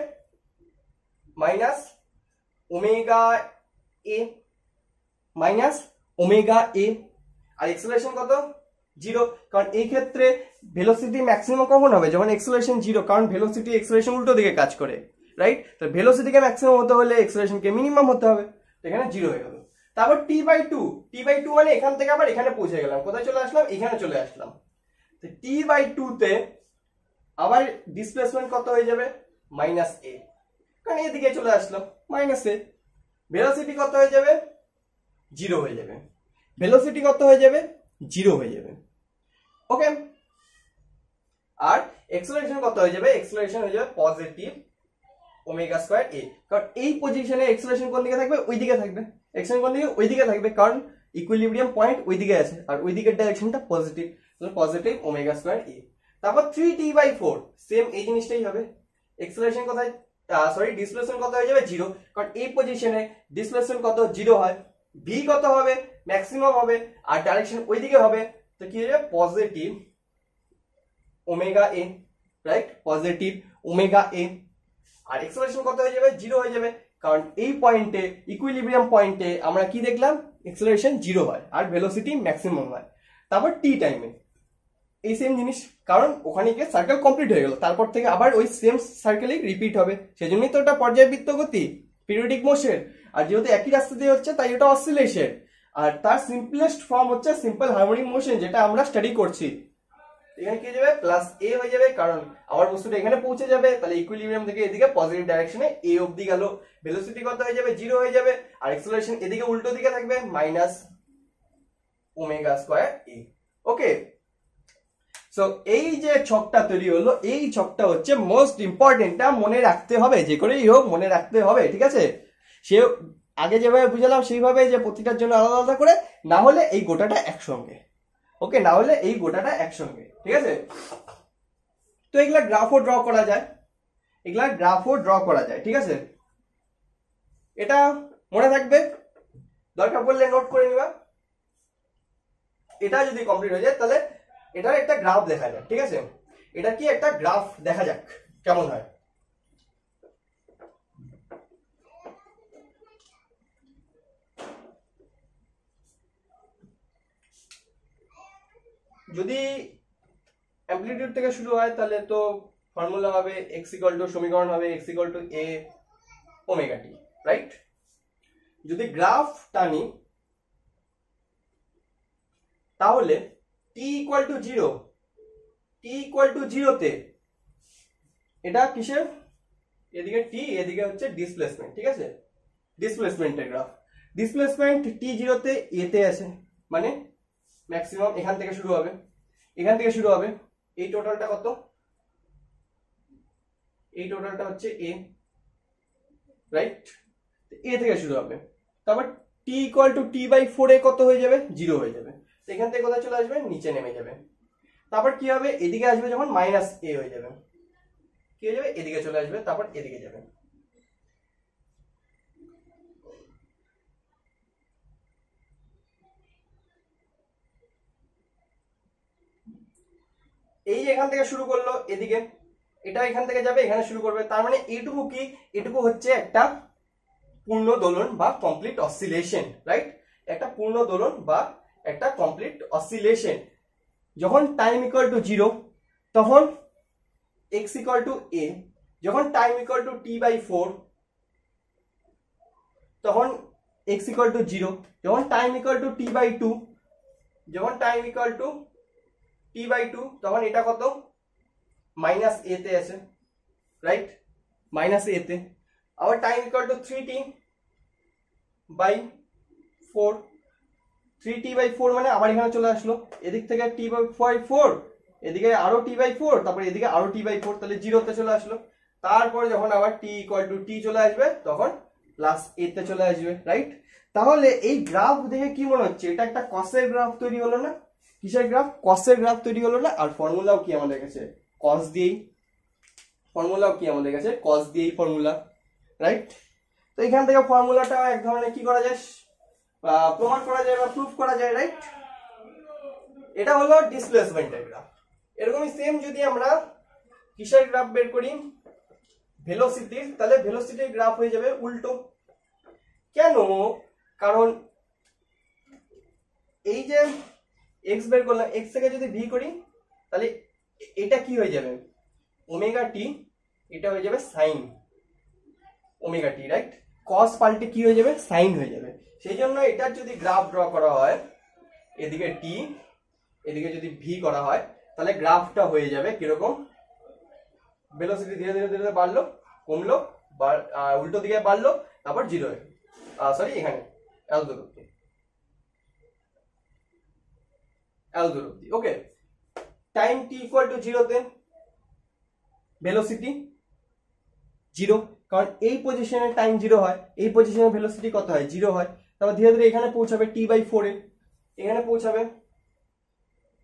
minus omega a, minus omega a। আর এক্সেলারেশন কত, 0, কারণ এই ক্ষেত্রে ভেলোসিটি ম্যাক্সিমাম কখন হবে, যখন এক্সেলারেশন 0, কারণ ভেলোসিটি এক্সেলারেশন উল্টো দিকে কাজ করে, রাইট, তো ভেলোসিটিকে ম্যাক্সিমাম হতে হলে এক্সেলারেশনকে মিনিমাম হতে হবে, এখানে 0 হয়ে গেল। তারপর t বাই 2, t বাই 2 মানে এখান থেকে আবার এখানে পৌঁছে গেলাম, কোথায় চলে আসলাম, এখানে চলে আসলাম, তো t বাই 2 তে আবার ডিসপ্লেসমেন্ট কত হয়ে যাবে, মাইনাস a, কারণ এদিকে চলে আসলাম, মাইনাস a। ভেলোসিটি কত হয়ে যাবে, 0 হয়ে যাবে, ভেলোসিটি কত হয়ে যাবে, 0 হয়ে যাবে। ওকে, আর এক্সেলারেশন কত হয়ে যাবে, এক্সেলারেশন হয়ে যাবে পজিটিভ ওমেগা স্কয়ার a, কারণ এই পজিশনে এক্সেলারেশন কোন দিকে থাকবে, ওই দিকে থাকবে, এক্সেলারেশন কোন দিকে, ওই দিকে থাকবে, কারণ ইকুইলিব্রিয়াম পয়েন্ট ওই দিকে আছে, আর ওই দিকের ডাইরেকশনটা পজিটিভ, তাহলে পজিটিভ ওমেগা স্কয়ার a। তারপর 3t বাই 4, সেম এই জিনিসটাই হবে, এক্সেলারেশন কোথায়, সরি ডিসপ্লেসমেন্ট কত হয়ে যাবে, 0, কারণ এই পজিশনে ডিসপ্লেসমেন্ট কত, 0 হয়, v কত হবে, ম্যাক্সিমাম হবে, আর ডাইরেকশন ওইদিকে হবে, তো কি হয়ে যাবে, positive omega a, right, positive omega a। আর এক্সেলারেশন কত হয়ে যাবে, 0 হয়ে যাবে, কারণ এই পয়েন্টে ইকুইলিব্রিয়াম পয়েন্টে আমরা কি দেখলাম, এক্সেলারেশন 0 হয় আর ভেলোসিটি ম্যাক্সিমাম হয়। তারপর t টাইমে এই সেম জিনিস, কারণ ওখানে গিয়ে সার্কেল কমপ্লিট হয়ে গেল, তারপর থেকে আবার ওই সেম সার্কেলই রিপিট হবে, সেজন্যই তো ওটা পর্যায়বৃত্ত গতি, পিরিয়ডিক মোশন, আর যেহেতু একই রাস্তা দিয়ে হচ্ছে তাই ওটা অসিলেশন। আর তার সিম্পলেস্ট ফর্ম হচ্ছে সিম্পল হারমোনিক মোশন, যেটা আমরা স্টাডি করছি। এখানে কি হয়ে যাবে, প্লাস এ হয়ে যাবে, কারণ আমার বস্তুটা এখানে পৌঁছে যাবে, তাহলে ইকুইলিব্রিয়াম থেকে এদিকে পজিটিভ ডাইরেকশনে এ অবধি গেল, ভেলোসিটি কত হয়ে যাবে, 0 হয়ে যাবে, আর অ্যাক্সেলারেশন এদিকে উল্টো দিকে থাকবে, মাইনাস ওমেগা স্কয়ার এ। ওকে, সো এই যে ছকটা তৈরি হলো, এই ছকটা হচ্ছে মোস্ট ইম্পর্টেন্টটা, মনে রাখতে হবে, যে করেই হোক মনে রাখতে হবে, ঠিক আছে? সে আগে যেভাবে বুঝালাম সেইভাবে, যে প্রতিটার জন্য আলাদা আলাদা করে, না হলে এই গোটাটা একসঙ্গে। ওকে, না হলে এই গোটাটা একসঙ্গে, ঠিক আছে? তো এগুলা গ্রাফও ড্র করা যায়, ঠিক আছে? এটা মনে থাকবে, দরকার পড়লে নোট করে নিবা। এটা যদি কমপ্লিট হয়ে যায় তাহলে এটার একটা গ্রাফ দেখা যাক, ঠিক আছে? এটা কি একটা গ্রাফ দেখা যাক কেমন হয়। যদি অ্যামপ্লিটিউড থেকে শুরু হয় তাহলে তো ফর্মুলা হবে x ইকুয়াল টু, সমীকরণ হবে x equal to a omega t, right? যদি গ্রাফ টানি তাহলে t ইকুয়াল টু 0 তে এটা কিসের, এদিকে t, এদিকে হচ্ছে ডিসপ্লেসমেন্ট, ঠিক আছে? ডিসপ্লেসমেন্টের গ্রাফ, ডিসপ্লেসমেন্ট t0 তে a তে আছে, মানে ম্যাক্সিমাম এখান থেকে শুরু হবে, এই টোটালটা কত, এই টোটালটা হচ্ছে a, রাইট? a থেকে শুরু হবে, তারপর t ইকুয়াল টু t/4 এ কত হয়ে যাবে, 0 হয়ে যাবে, তো এখান থেকে কোথায় চলে আসবে, নিচে নেমে যাবে। তারপর কি হবে, এদিকে আসবে যখন মাইনাস a হয়ে যাবে, কি হয়ে যাবে, এদিকে চলে আসবে, তারপর এদিকে যাবে। এই যে এখান থেকে শুরু করলো এদিকে, এটা এখান থেকে যাবে এখানে শুরু করবে, তার মানে এইটুকু কি, এটুকু হচ্ছে একটা পূর্ণ দোলন বা কমপ্লিট অসিলেশন, রাইট? একটা পূর্ণ দোলন বা একটা কমপ্লিট অসিলেশন। যখন টাইম ইকুয়াল টু 0 তখন x ইকুয়াল টু a, যখন টাইম ইকুয়াল টু t/4 তখন x ইকুয়াল টু 0, যখন টাইম ইকুয়াল টু t/2, তখন এটা কত, মাইনাস a তে আছে, রাইট? মাইনাস a তে। আবার time equal to 3t/4, 3t/4 মানে আবার এখানে চলে আসলো, এদিক থেকে t/4, এদিকে আরো t/4, তারপর এদিকে আরো t/4, তাহলে 0 তে চলে আসলো। তারপরে যখন আবার t ইকুয়াল টু t চলে আসবে তখন প্লাস a তে চলে আসবে, রাইট? তাহলে এই গ্রাফ দেখে কি মনে হচ্ছে, এটা একটা কসের গ্রাফ তৈরি হলো না? কিসের গ্রাফ, কসের গ্রাফ তৈরি হলো না? আর ফর্মুলাও কি আমাদের কাছে, কস দিয়েই, ফর্মুলা, রাইট? তো এখান থেকে ফর্মুলাটা এক ধরনের কি করা যায়, প্রমাণ করা যায় বা প্রুফ করা যায়, রাইট? এটা হলো ডিসপ্লেসমেন্টের গ্রাফ। এরকমই সেম যদি আমরা কিসের গ্রাফ বের করি, ভেলোসিটির, তাহলে ভেলোসিটির গ্রাফ হয়ে যাবে উল্টো। কেন, কারণ এই যে x বের করলাম, x থেকে যদি v করি তাহলে এটা কি হয়ে যাবে, ওমেগা টি, এটা হয়ে যাবে সাইন ওমেগা টি, রাইট? কস পাল্টে কি হয়ে যাবে, সাইন হয়ে যাবে। সেই জন্য এটার যদি গ্রাফ ড্র করা হয়, এদিকে t, এদিকে যদি v করা হয়, তাহলে গ্রাফটা হয়ে যাবে কিরকম, ভেলোসিটি ধীরে ধীরে ধীরে বাড়লো, কমলো, উল্টো দিকে বাড়লো, তারপর 0 হয়ে, সরি এখানে এল দূর অব্দি, ওকে? টাইম t ইকুয়াল টু 0 তে ভেলোসিটি 0, কারণ এই পজিশনে টাইম 0 হয়, এই পজিশনে ভেলোসিটি কত হয়, 0 হয়। তারপর ধীরে ধীরে এখানে পৌঁছাবে t/4 এ, এখানে পৌঁছাবে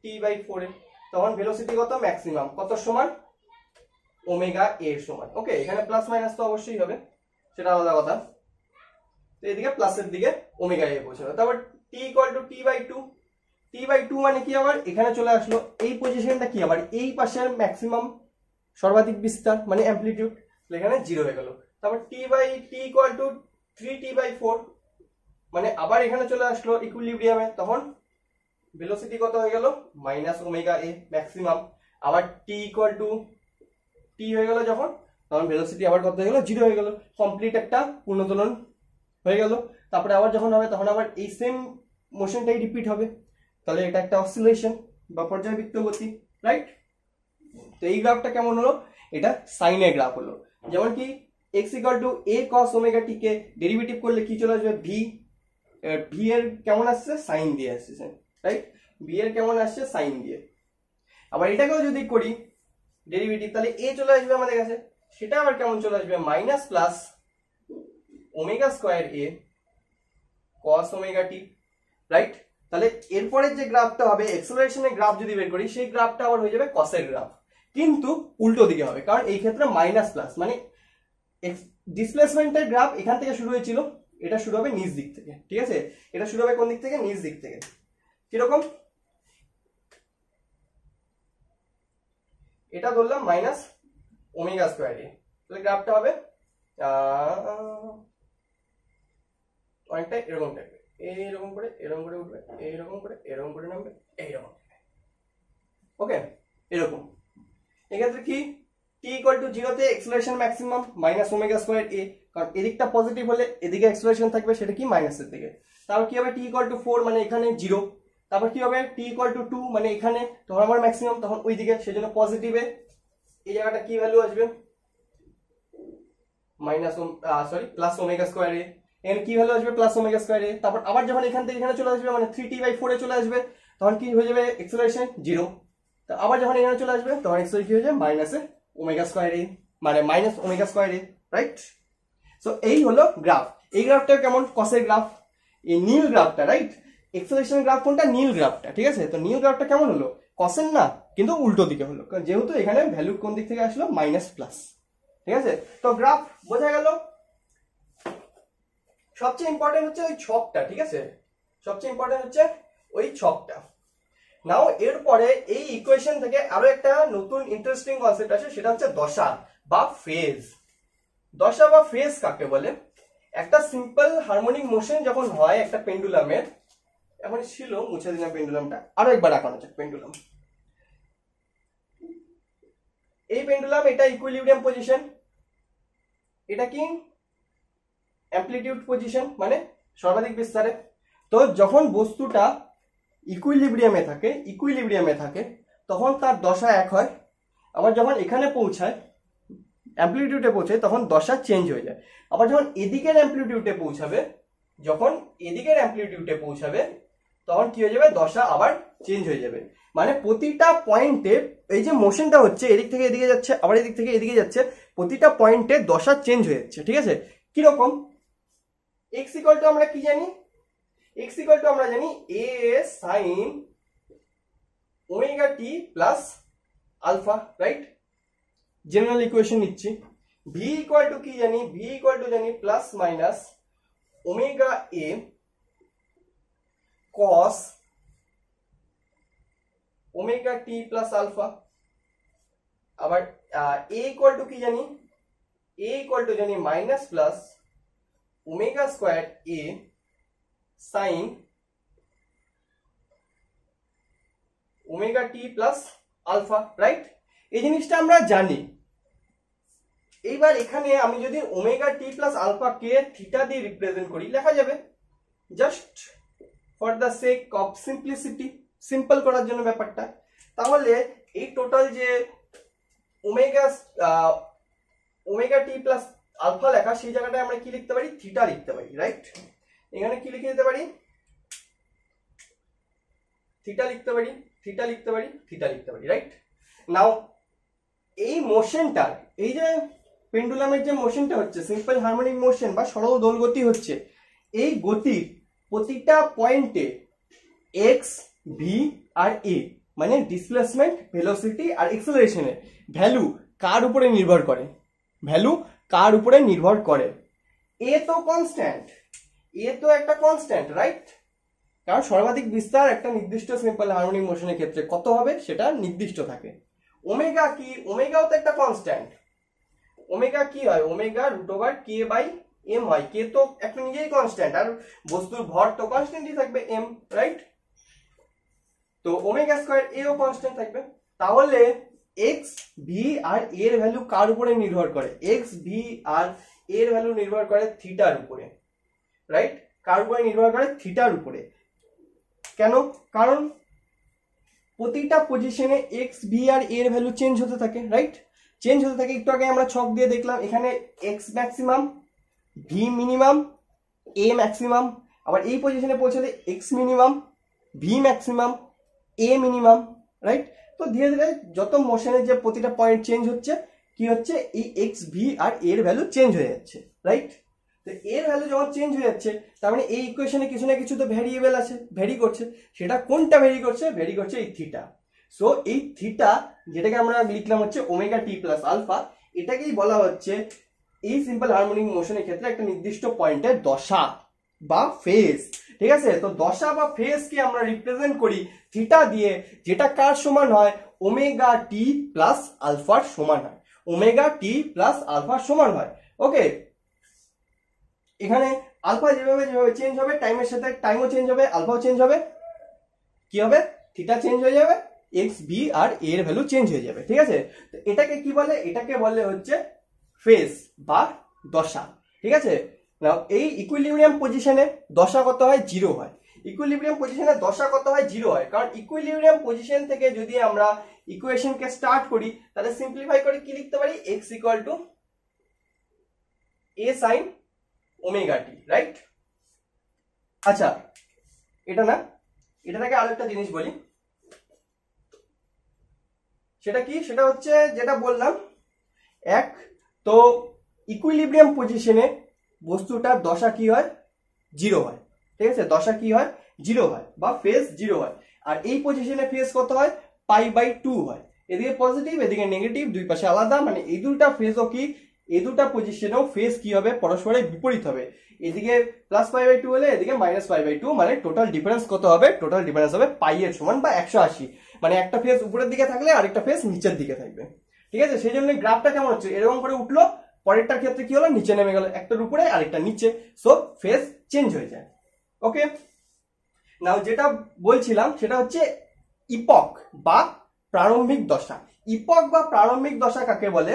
t/4 এ, তখন ভেলোসিটি কত, ম্যাক্সিমাম কত সমান, ওমেগা a এর সমান। ওকে, এখানে প্লাস মাইনাস তো অবশ্যই হবে, সেটা আলাদা কথা। তো এদিকে প্লাসের দিকে ওমেগা a পৌঁছাবে। তারপর t ইকুয়াল টু t/2 মানে কি, আবার এখানে চলে আসলো, এই পজিশনটা কি, আবার এই পাশের ম্যাক্সিমাম সর্বাধিক বিস্তার মানে অ্যামপ্লিটিউড, এখানে 0 হয়ে গেল। তারপর t ইকুয়াল টু 3t/4 মানে আবার এখানে চলে আসলো ইকুইলিব্রিয়ামে, তখন ভেলোসিটি কত হয়ে গেল, মাইনাস ওমেগা a ম্যাক্সিমাম। আবার t ইকুয়াল টু t হয়ে গেল যখন, তখন ভেলোসিটি আবার কত হয়ে গেল, 0 হয়ে গেল, কমপ্লিট একটা পূর্ণদোলন হয়ে গেল। তারপরে আবার যখন হবে তখন আবার এই সেম মোশনটাই রিপিট হবে, তাহলে এটা একটা অসিলেশন বা পর্যায়বৃত্ত গতি, রাইট? তো এই গ্রাফটা কেমন হলো? এটা সাইনের গ্রাফ হলো। যেমন কি x = a cos omega t K derivative করলে কি চলে আসবে? v এর কেমন আসছে? সাইন দিয়ে আসছে, রাইট? v এর কেমন আসছে? সাইন দিয়ে। আবার এটাকেও যদি করি ডেরিভেটিভ, তাহলে a চলে আসবে আমাদের কাছে, সেটা আবার কেমন চলে আসবে? Minus plus omega square a cos omega t, right? তাহলে এরপরের যে গ্রাফটা হবে অ্যাক্সেলারেশনের গ্রাফ যদি বের করি, সেই গ্রাফটা আবার হয়ে যাবে কসের গ্রাফ, কিন্তু উল্টো দিকে হবে, কারণ এই ক্ষেত্রে মাইনাস প্লাস, মানে ডিসপ্লেসমেন্টের গ্রাফ এখান থেকে শুরু হয়েছিল, এটা শুরু হবে নিচ দিক থেকে, ঠিক আছে? এটা শুরু হবে কোন দিক থেকে? নিচ দিক থেকে। কিরকম? এটা ধরলাম মাইনাস ওমেগা স্কয়ার এ, তাহলে গ্রাফটা হবে অনেকটা এরকম টাইপের, এইরকম করে এরকম করে উঠবে, এইরকম করে এরকম করে নামবে, এইরকম। ওকে, এরকম। এক্ষেত্রে কি t = 0 তে acceleration maximum minus omega square a, কারণ এদিকটা পজিটিভ হলে এদিকে অ্যাক্সেলারেশন থাকবে, সেটা কি মাইনাসের দিকে। তারপর কি হবে? t = 4 মানে এখানে 0। তারপর কি হবে? t = 2 মানে এখানে, তখন আমার ম্যাক্সিমাম তখন ওই দিকে, সেজন্য পজিটিভে এই জায়গাটা কি ভ্যালু আসবে? Plus omega square a। এখানে কি ভ্যালু আসবে? Plus omega square a। তারপর আবার যখন এখান থেকে এখানে চলে আসবে, মানে 3t/4 এ চলে আসবে, তখন কি হয়ে যাবে? অ্যাক্সেলারেশন 0। তো আবার যখন এখানে চলে আসবে, তখন অ্যাক্সেলারেশন কি হয়ে যাবে? মাইনাস ওমেগা স্কয়ার a, মানে minus omega square a, right? So এই হলো গ্রাফ। এই গ্রাফটা কেমন? কসের গ্রাফ। এই নীল গ্রাফটা, রাইট? অ্যাক্সেলারেশন গ্রাফ কোনটা? নীল গ্রাফটা, ঠিক আছে? তো নীল গ্রাফটা কেমন হলো? কসের না, কিন্তু উল্টো দিকে হলো, কারণ যেহেতু এখানে ভ্যালু কোন দিক থেকে আসলো? মাইনাস প্লাস, ঠিক আছে? তো গ্রাফ বোঝা গেল। সবচেয়ে ইম্পর্টেন্ট হচ্ছে ওই ছকটা, ঠিক আছে? সবচেয়ে ইম্পর্টেন্ট হচ্ছে ওই ছকটা। নাও এরপরে এই ইকুয়েশন থেকে আরো একটা নতুন ইন্টারেস্টিং কনসেপ্ট আছে, সেটা হচ্ছে দশা বা ফেজ। দশা বা ফেজ কাকে বলে? একটা সিম্পল হারমোনিক মোশন যখন হয় একটা পেন্ডুলামের, এখন ছিল, মুছে দিলাম পেন্ডুলামটা, আরো একবার আঁকানো যাক পেন্ডুলাম। এই পেন্ডুলাম, এটা ইকুইলিব্রিয়াম পজিশন, এটা কি অ্যামপ্লিটিউড পজিশন, মানে সর্বাধিক বিস্তারে। তো যখন বস্তুটা ইকুইলিব্রিয়ামে থাকে তখন তার দশা এক হয়, আবার যখন এখানে পৌঁছায় অ্যামপ্লিটিউডে পৌঁছায় তখন দশা চেঞ্জ হয়ে যায়। আবার যখন এদিকের অ্যামপ্লিটিউডে পৌঁছাবে তখন কি হয়ে যাবে? দশা আবার চেঞ্জ হয়ে যাবে। মানে প্রতিটা পয়েন্টে এই যে মোশনটা হচ্ছে, এদিক থেকে এদিকে যাচ্ছে, আবার এদিক থেকে এদিকে যাচ্ছে, প্রতিটা পয়েন্টে দশা চেঞ্জ হয়ে যাচ্ছে, ঠিক আছে? কিরকম? x = আমরা কি জানি? x = আমরা জানি a sin omega t plus alpha, right? General equation নিচ্ছি। v = কি জানি? v জানি plus minus omega a cos omega t plus alpha. আবার a = কি জানি? a জানি minus plus omega square a sin omega t plus alpha, right? এই জিনিসটা আমরা জানি। এইবার এখানে আমি যদি ওমেগা t প্লাস আলফা কে থিটা দিয়ে রিপ্রেজেন্ট করি, লেখা যাবে just for the sake of simplicity, simple করার জন্য ব্যাপারটা। তাহলে এই টোটাল যে ওমেগা t প্লাস আলফা লেখা, সেই জায়গাটায় আমরা কি লিখতে পারি? থিটা লিখতে পারি, রাইট? এখানে কি লিখে দিতে পারি? থিটা লিখতে পারি, রাইট? নাও এই মোশনটার, এই যে পেন্ডুলামের যে মোশনটা হচ্ছে, সিম্পল হারমোনিক মোশন বা সরল দোলগতি হচ্ছে, এই গতির প্রতিটা পয়েন্টে x, v আর a, মানে ডিসপ্লেসমেন্ট, ভেলোসিটি আর অ্যাক্সেলারেশনের ভ্যালু কার উপরে নির্ভর করে? a তো কনস্ট্যান্ট, একটা কনস্ট্যান্ট, রাইট? কারণ সর্বাধিক বিস্তার একটা নির্দিষ্ট সিম্পল হারমোনিক মোশনের ক্ষেত্রে কত হবে সেটা নির্দিষ্ট থাকে। ওমেগা কি? ওমেগাও তো একটা কনস্ট্যান্ট। ওমেগা কি হয়? ওমেগা √k/m হয়। কে তো একটা নিজেই কনস্ট্যান্ট, আর বস্তুর ভর তো কনস্ট্যান্টই থাকবে m, রাইট? তো ওমেগা স্কয়ার a ও কনস্ট্যান্ট থাকবে। তাহলে x, v আর a এর ভ্যালু কার উপরে নির্ভর করে? x, v আর a এর ভ্যালু নির্ভর করে থিটার উপরে, রাইট? কার উপরে নির্ভর করে? থিটার উপরে। কেন? কারণ প্রতিটা পজিশনে এক্স ভি আর এর ভ্যালু চেঞ্জ হতে থাকে, রাইট? চেঞ্জ হতে থাকে। একটু আগে আমরা ছক দিয়ে দেখলাম, এখানে এক্স ম্যাক্সিমাম, ভি মিনিমাম, এ ম্যাক্সিমাম, আবার এই পজিশনে পৌঁছাতে এক্স মিনিমাম, ভি ম্যাক্সিমাম, এ মিনিমাম, রাইট? তো ধীরে ধীরে যত মোশনের যে প্রতিটা পয়েন্ট চেঞ্জ হচ্ছে, কি হচ্ছে, এই এক্স ভি আর এর ভ্যালু চেঞ্জ হয়ে যাচ্ছে, রাইট? তো এর ভ্যালু যখন চেঞ্জ হয়ে যাচ্ছে, তার মানে এই ইকুয়েশনে কিছু না কিছু তো ভ্যারিয়েবল আছে, ভ্যারি করছে। সেটা কোনটা ভ্যারি করছে? ভ্যারি করছে এই থিটা। সো এই থিটা, যেটাকে আমরা লিখলাম হচ্ছে ওমেগা টি প্লাস আলফা, এটাকেই বলা হচ্ছে এই সিম্পল হারমোনিক মোশনের ক্ষেত্রে একটা নির্দিষ্ট পয়েন্টের দশা বা ফেজ। ঠিক আছে? তো দশা বা ফেজ কে আমরা রিপ্রেজেন্ট করি থিটা দিয়ে, যেটা কার সমান হয়? ওমেগা টি প্লাস আলফার সমান হয়। ওমেগা টি প্লাস আলফার সমান হয়। ওকে, এখানে আলফা যেভাবে যেভাবে চেঞ্জ হবে, টাইমের সাথে টাইমও চেঞ্জ হবে, আলফাও চেঞ্জ হবে, কি হবে? থিটা চেঞ্জ হয়ে যাবে, এক্স বি আর এর ভ্যালু চেঞ্জ হয়ে যাবে। ঠিক আছে? তো এটাকে কি বলে? এটাকে বলে হচ্ছে ফেজ বা দশা। ঠিক আছে? নাও এই ইকুইলিব্রিয়াম পজিশনে দশা কত হয়? জিরো হয়। ইকুইলিব্রিয়াম পজিশনে দশা কত হয়? জিরো হয়। কারণ ইকুইলিব্রিয়াম পজিশন থেকে যদি আমরা ইকুয়েশনকে স্টার্ট করি, তাহলে সিম্পলিফাই করে কি লিখতে পারি? X equal to a sine omega T, right? আচ্ছা, এটা না, এটা থেকে আরেকটা জিনিস বলি। সেটা কি? সেটা হচ্ছে যেটা বললাম, এক তো ইকুইলিব্রিয়াম পজিশনে বস্তুটার দশা কি হয়? জিরো হয়। ঠিক আছে? দশা কি হয়? জিরো হয় বা ফেজ জিরো হয়। আর এই পজিশনে ফেজ কত হয়? পাই বাই 2 হয়। এদিকে পজিটিভ, এদিকে নেগেটিভ, দুই পাশে আলাদা, মানে এই দুটা ফেজও কি, এই দুটা পজিশনেও ফেজ কি হবে? পরস্পরের বিপরীত হবে। এদিকে প্লাস পাই বাই 2 হলে এদিকে মাইনাস পাই বাই 2, মানে টোটাল ডিফারেন্স কত হবে? টোটাল ডিফারেন্স হবে পাই এর সমান বা 180। মানে একটা ফেজ উপরের দিকে থাকলে আরেকটা ফেজ নিচের দিকে থাকবে। ঠিক আছে? সেই জন্য গ্রাফটা কেমন হচ্ছে? এরকম করে উঠলো, পরেরটার ক্ষেত্রে কি হলো? নিচে নেমে গেল, একটার উপরে আরেকটা নিচে। সো ফেজ চেঞ্জ হয়ে যায়। ওকে, নাও যেটা বলছিলাম সেটা হচ্ছে ইপক বা প্রারম্ভিক দশা। ইপক বা প্রারম্ভিক দশা কাকে বলে?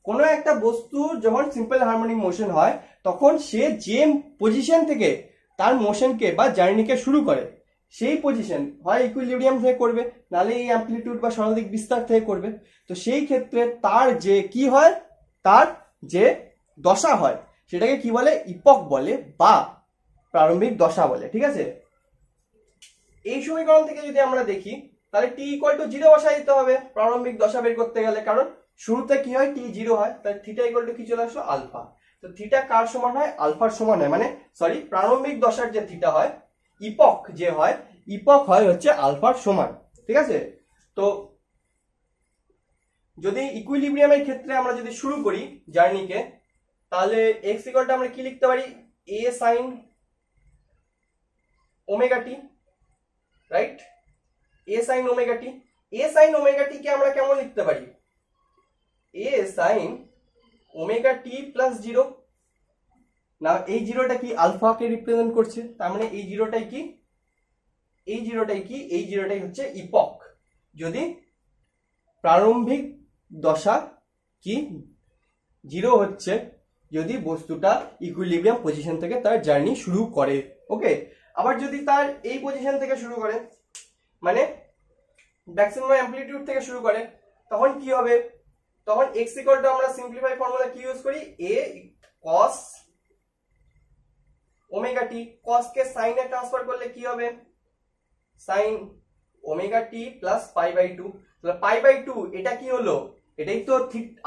কোনো একটা বস্তু যখন সিম্পল হারমোনিক মোশন হয়, তখন সে যে পজিশন থেকে তার মোশনকে বা জার্নিকে শুরু করে, সেই পজিশন হয় ইকুইলিব্রিয়াম থেকে করবে, নাহলে এই অ্যামপ্লিটিউড বা সর্বাধিক বিস্তার থেকে করবে। তো সেই ক্ষেত্রে তার যে কি হয়, তার যে দশা হয়, সেটাকে কি বলে? ইপক বলে বা প্রারম্ভিক দশা বলে। ঠিক আছে? এই সমীকরণ থেকে যদি আমরা দেখি, তাহলে টি ইকুয়াল টু জিরো বসাই দিতে হবে প্রারম্ভিক দশা বের করতে গেলে। কারণ শুরুতে কি হয়? টি জিরো হয়, তাহলে থিটা ইকুয়াল টু কি চলে আসলো? আলফা। তো থিটা কার সমান হয়? আলফার সমান হয়। মানে সরি, প্রারম্ভিক দশার যে থিটা হয়, ইপক যে হয়, ইপক হয় হচ্ছে আলফার সমান। ঠিক আছে? তো যদি ইকুইলিব্রিয়ামের ক্ষেত্রে আমরা যদি শুরু করি জার্নিকে, তাহলে এক্স ইকুয়াল টু আমরা কি লিখতে পারি? এ সাইন ওমেগা টি, রাইট? এ সাইন ওমেগা টি। এ সাইন ওমেগা টি কে আমরা কেমন লিখতে পারি? এ সাইন ওমেগা টি প্লাস জিরো। না, এই জিরোটা কি? আলফাকে রিপ্রেজেন্ট করছে, তার মানে এই জিরোটাই কি? এই জিরোটাই কি? এই জিরোটাই হচ্ছে ইপক। যদি প্রারম্ভিক দশা কি জিরো হচ্ছে, যদি বস্তুটা ইকুইলিব্রিয়াম পজিশন থেকে তার জার্নি শুরু করে। ওকে, আবার যদি তার এই পজিশন থেকে শুরু করে, মানে ম্যাক্সিমাম অ্যামপ্লিটিউড থেকে শুরু করে, তখন কি হবে? তখন x ইকুয়াল টু আমরা সিম্পলিফাই ফর্মুলা কি ইউজ করি? a cos omega T. cos কে sin এ ট্রান্সফার করলে কি হবে? sin omega T plus pi by 2। তাহলে পাই বাই 2 এটা কি হলো? এটাই তো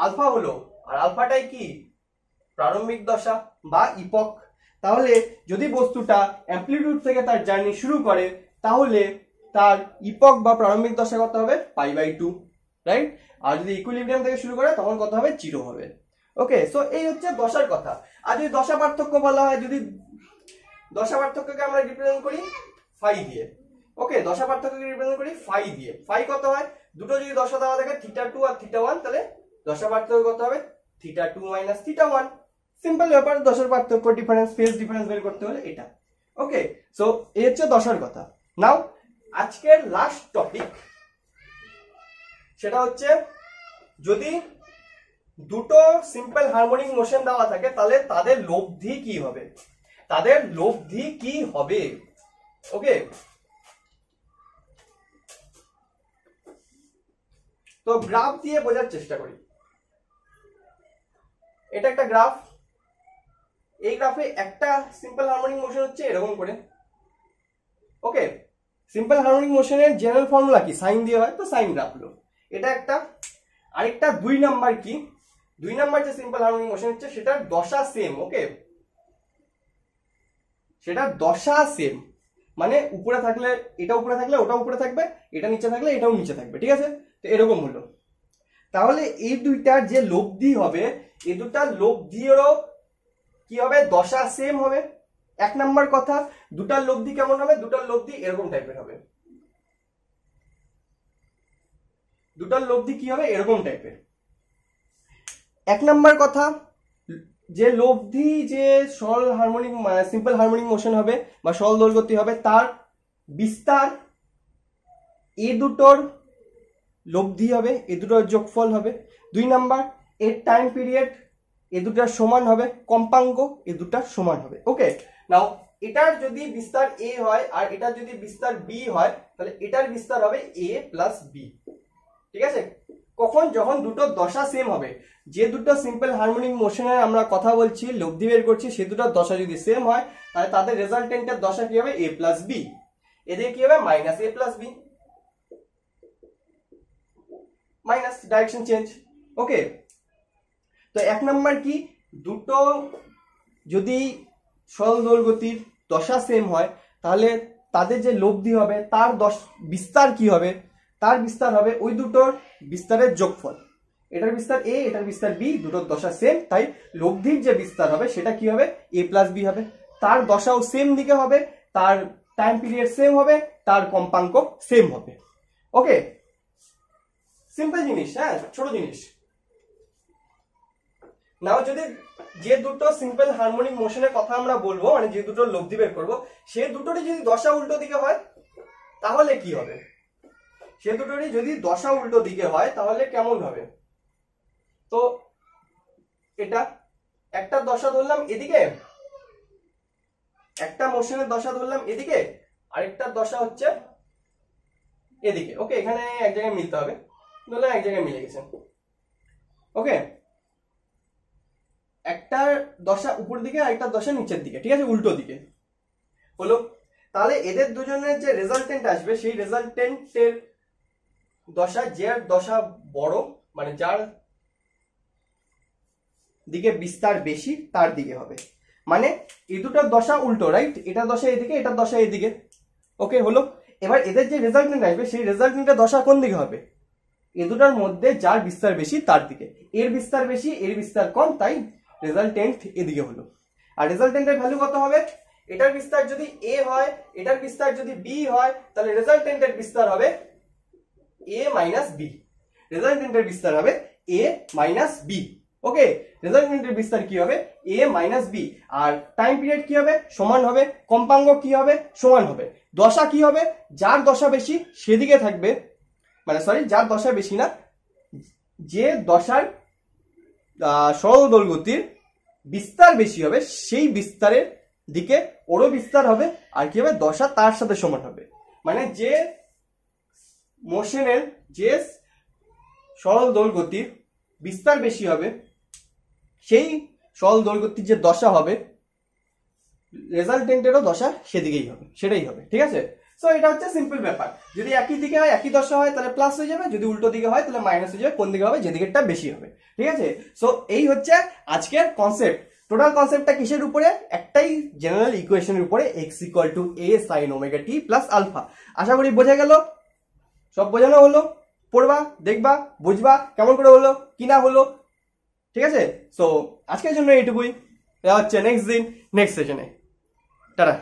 আলফা হলো, আর আলফাটাই কি? প্রারম্ভিক দশা বা ইপক। তাহলে যদি বস্তুটা অ্যামপ্লিটিউড থেকে তার জার্নি শুরু করে, তাহলে তার ইপক বা প্রারম্ভিক দশা কত হবে? পাই বাই 2, রাইট? আর যদি ইকুইলিব্রিয়াম থেকে শুরু করে, তখন কত হবে? জিরো হবে। ওকে, সো এই হচ্ছে দশার কথা। আর যদি দশা পার্থক্য বলা হয়, যদি দশা পার্থক্যকে আমরা রিপ্রেজেন্ট করি ফাই দিয়ে। ওকে, দশা পার্থক্যকে রিপ্রেজেন্ট করি ফাই দিয়ে। ফাই কত হয়? দুটো যদি দশা দেওয়া থাকে, থিটা 2 আর থিটা 1, তাহলে দশা পার্থক্য কত হবে? Theta 2 minus theta 1। সিম্পল ব্যাপার, দশার পার্থক্য, ডিফারেন্স, ফেজ ডিফারেন্স বের করতে হলে এটা। ওকে, সো এই হচ্ছে দশার কথা। নাও আজকের লাস্ট টপিক, সেটা হচ্ছে যদি দুটো সিম্পল হারমোনিক মোশন দেওয়া থাকে, তাহলে তাদের লব্ধি কি হবে? তাদের লব্ধি কি হবে? ওকে, তো গ্রাফ দিয়ে বোঝার চেষ্টা করি। এটা একটা গ্রাফ, এই গ্রাফে একটা সিম্পল হারমোনিক মোশন হচ্ছে এরকম করে। ওকে, সিম্পল হারমোনিক মোশনের জেনারেল ফর্মুলা কি, সাইন দিয়ে হয়, তো সাইন গ্রাফ হলো এটা একটা। আরেকটা 2 নাম্বার কি, 2 নাম্বার যে সিম্পল হারমোনিক মোশন হচ্ছে সেটার দশা সেম। ওকে, সেটা দশা সেম, মানে উপরে থাকলে এটা উপরে থাকলে ওটা উপরে থাকবে, এটা নিচে থাকলে এটাও নিচে থাকবে, ঠিক আছে। তো এরকম হলো। তাহলে এই দুইটার যে লব্ধি হবে, এই দুটার লব্ধিরও কি হবে, দশা সেম হবে। 1 নাম্বার কথা, দুটার লব্ধি কেমন হবে, দুটার লব্ধি এরকম টাইপের হবে। দুটার লব্ধি কি হবে, এরকম টাইপের। 1 নাম্বার কথা, যে লব্ধি যে সরল হারমোনিক সিম্পল হারমোনিক মোশন হবে বা সরল দোলগতি হবে, তার বিস্তার এ দুটোর লব্ধি হবে, এ দুটোর যোগফল হবে। 2 নাম্বার, এর টাইম পিরিয়ড এ দুটার সমান হবে, কম্পাঙ্ক এ দুটার সমান হবে। ওকে, নাও এটার যদি বিস্তার এ হয় আর এটার যদি বিস্তার বি হয়, তাহলে এটার বিস্তার হবে এ প্লাস বি, ঠিক আছে। কখন, যখন দুটো দশা সেম হবে। যে দুটো সিম্পল হারমোনিক মোশনের আমরা কথা বলছি, লব্ধি বের করছি, সে দুটোর দশা যদি সেম হয়, তাহলে তাদের রেজাল্টেন্টের দশা কি হবে, এ প্লাস বি, এদের কি হবে minus A plus B, minus, direction change. Okay, তো 1 নাম্বার কি, দুটো যদি সরল দোলগতির দশা সেম হয়, তাহলে তাদের যে লব্ধি হবে তার বিস্তার কি হবে, তার বিস্তার হবে ওই দুটোর বিস্তারের যোগফল। এটার বিস্তার এ, এটার বিস্তার বি, দুটোর দশা সেম, তাই লব্ধির যে বিস্তার হবে সেটা কি হবে, এ প্লাস বি হবে। তার দশাও সেম দিকে হবে, তার টাইম পিরিয়ড সেম হবে, তার কম্পাঙ্ক সেম হবে। ওকে, সিম্পল জিনিস, হ্যাঁ, ছোট জিনিস। নাও যদি যে দুটো সিম্পল হারমোনিক মোশনের কথা আমরা বলবো, মানে যে দুটো লব্ধি বের করবো, সে দুটোরই যদি দশা উল্টো দিকে হয় তাহলে কি হবে, সে দুটোরই যদি দশা উল্টো দিকে হয় তাহলে কেমন হবে। তো এটা একটা দশা ধরলাম এদিকে, একটা মোশনের দশা ধরলাম এদিকে, আরেকটা দশা হচ্ছে এদিকে। ওকে, এখানে এক জায়গায় মিলতে হবে, ধরলাম এক জায়গায় মিলে গেছে। ওকে, একটা দশা উপর দিকে আর একটা দশা নিচের দিকে, ঠিক আছে, উল্টো দিকে হলো। তাহলে এদের দুজনের যে রেজাল্টেন্ট আসবে, সেই রেজাল্টেন্টের দশা, যার দশা বড়, মানে যার দিকে বিস্তার বেশি তার দিকে হবে। মানে এই দুটোর দশা উল্টো, রাইট, এটা দশা এদিকে, এটা দশা এদিকে। ওকে, হলো। এবার এদের যে রেজাল্টেন্ট আসবে, সেই রেজাল্টেন্টের দশা কোন দিকে হবে, এ দুটার মধ্যে যার বিস্তার বেশি তার দিকে। এর বিস্তার বেশি, এর বিস্তার কম, তাই রেজাল্টেন্ট এদিকে হলো। আর রেজাল্টেন্টের ভ্যালু কত হবে, এটার বিস্তার যদি এ হয়, এটার বিস্তার যদি বি হয়, তাহলে রেজাল্টেন্টের বিস্তার হবে এ মাইনাস বি, রেজাল্টেন্টের বিস্তার হবে এ মাইনাস বি। ওকে, রেজাল্টেন্টের বিস্তার কি হবে, এ মাইনাস বি। আর টাইম পিরিয়ড কি হবে, সমান হবে। কম্পাঙ্ক কি হবে, সমান হবে। দশা কি হবে, যার দশা বেশি সেদিকে থাকবে, মানে সরি, যার দশা বেশি না, যে দশার সরল দোলগতির বিস্তার বেশি হবে সেই বিস্তারের দিকে ওরও বিস্তার হবে, আর কি হবে, দশা তার সাথে সমান হবে। মানে যে মোশনের যে সরল দোলগতির বিস্তার বেশি হবে, সেই সরল দোলগতির যে দশা হবে, রেজাল্টেন্টেরও দশা সেদিকেই হবে, সেটাই হবে, ঠিক আছে। সো এটা হচ্ছে সিম্পল ব্যাপার। যদি একই দিকে হয়, একই দশা হয়, তাহলে প্লাস হয়ে যাবে, যদি উল্টো দিকে হয় তাহলে মাইনাস হয়ে যাবে। কোন দিকে হবে, যেদিকেরটা বেশি হবে, ঠিক আছে। সো এই হচ্ছে আজকের কনসেপ্ট। টোটাল কনসেপ্টটা কিসের উপরে, একটাই জেনারেল ইকুয়েশনের উপরে, x equal to a sin omega t plus alpha. আশা করি বোঝা গেল, সব বোঝানো হলো। পড়বা, দেখবা, বুঝবা কেমন করে হলো কি না হলো, ঠিক আছে। সো আজকের জন্য এইটুকুই, দেখা হচ্ছে নেক্সট দিন নেক্সট সেশনে। টাটা।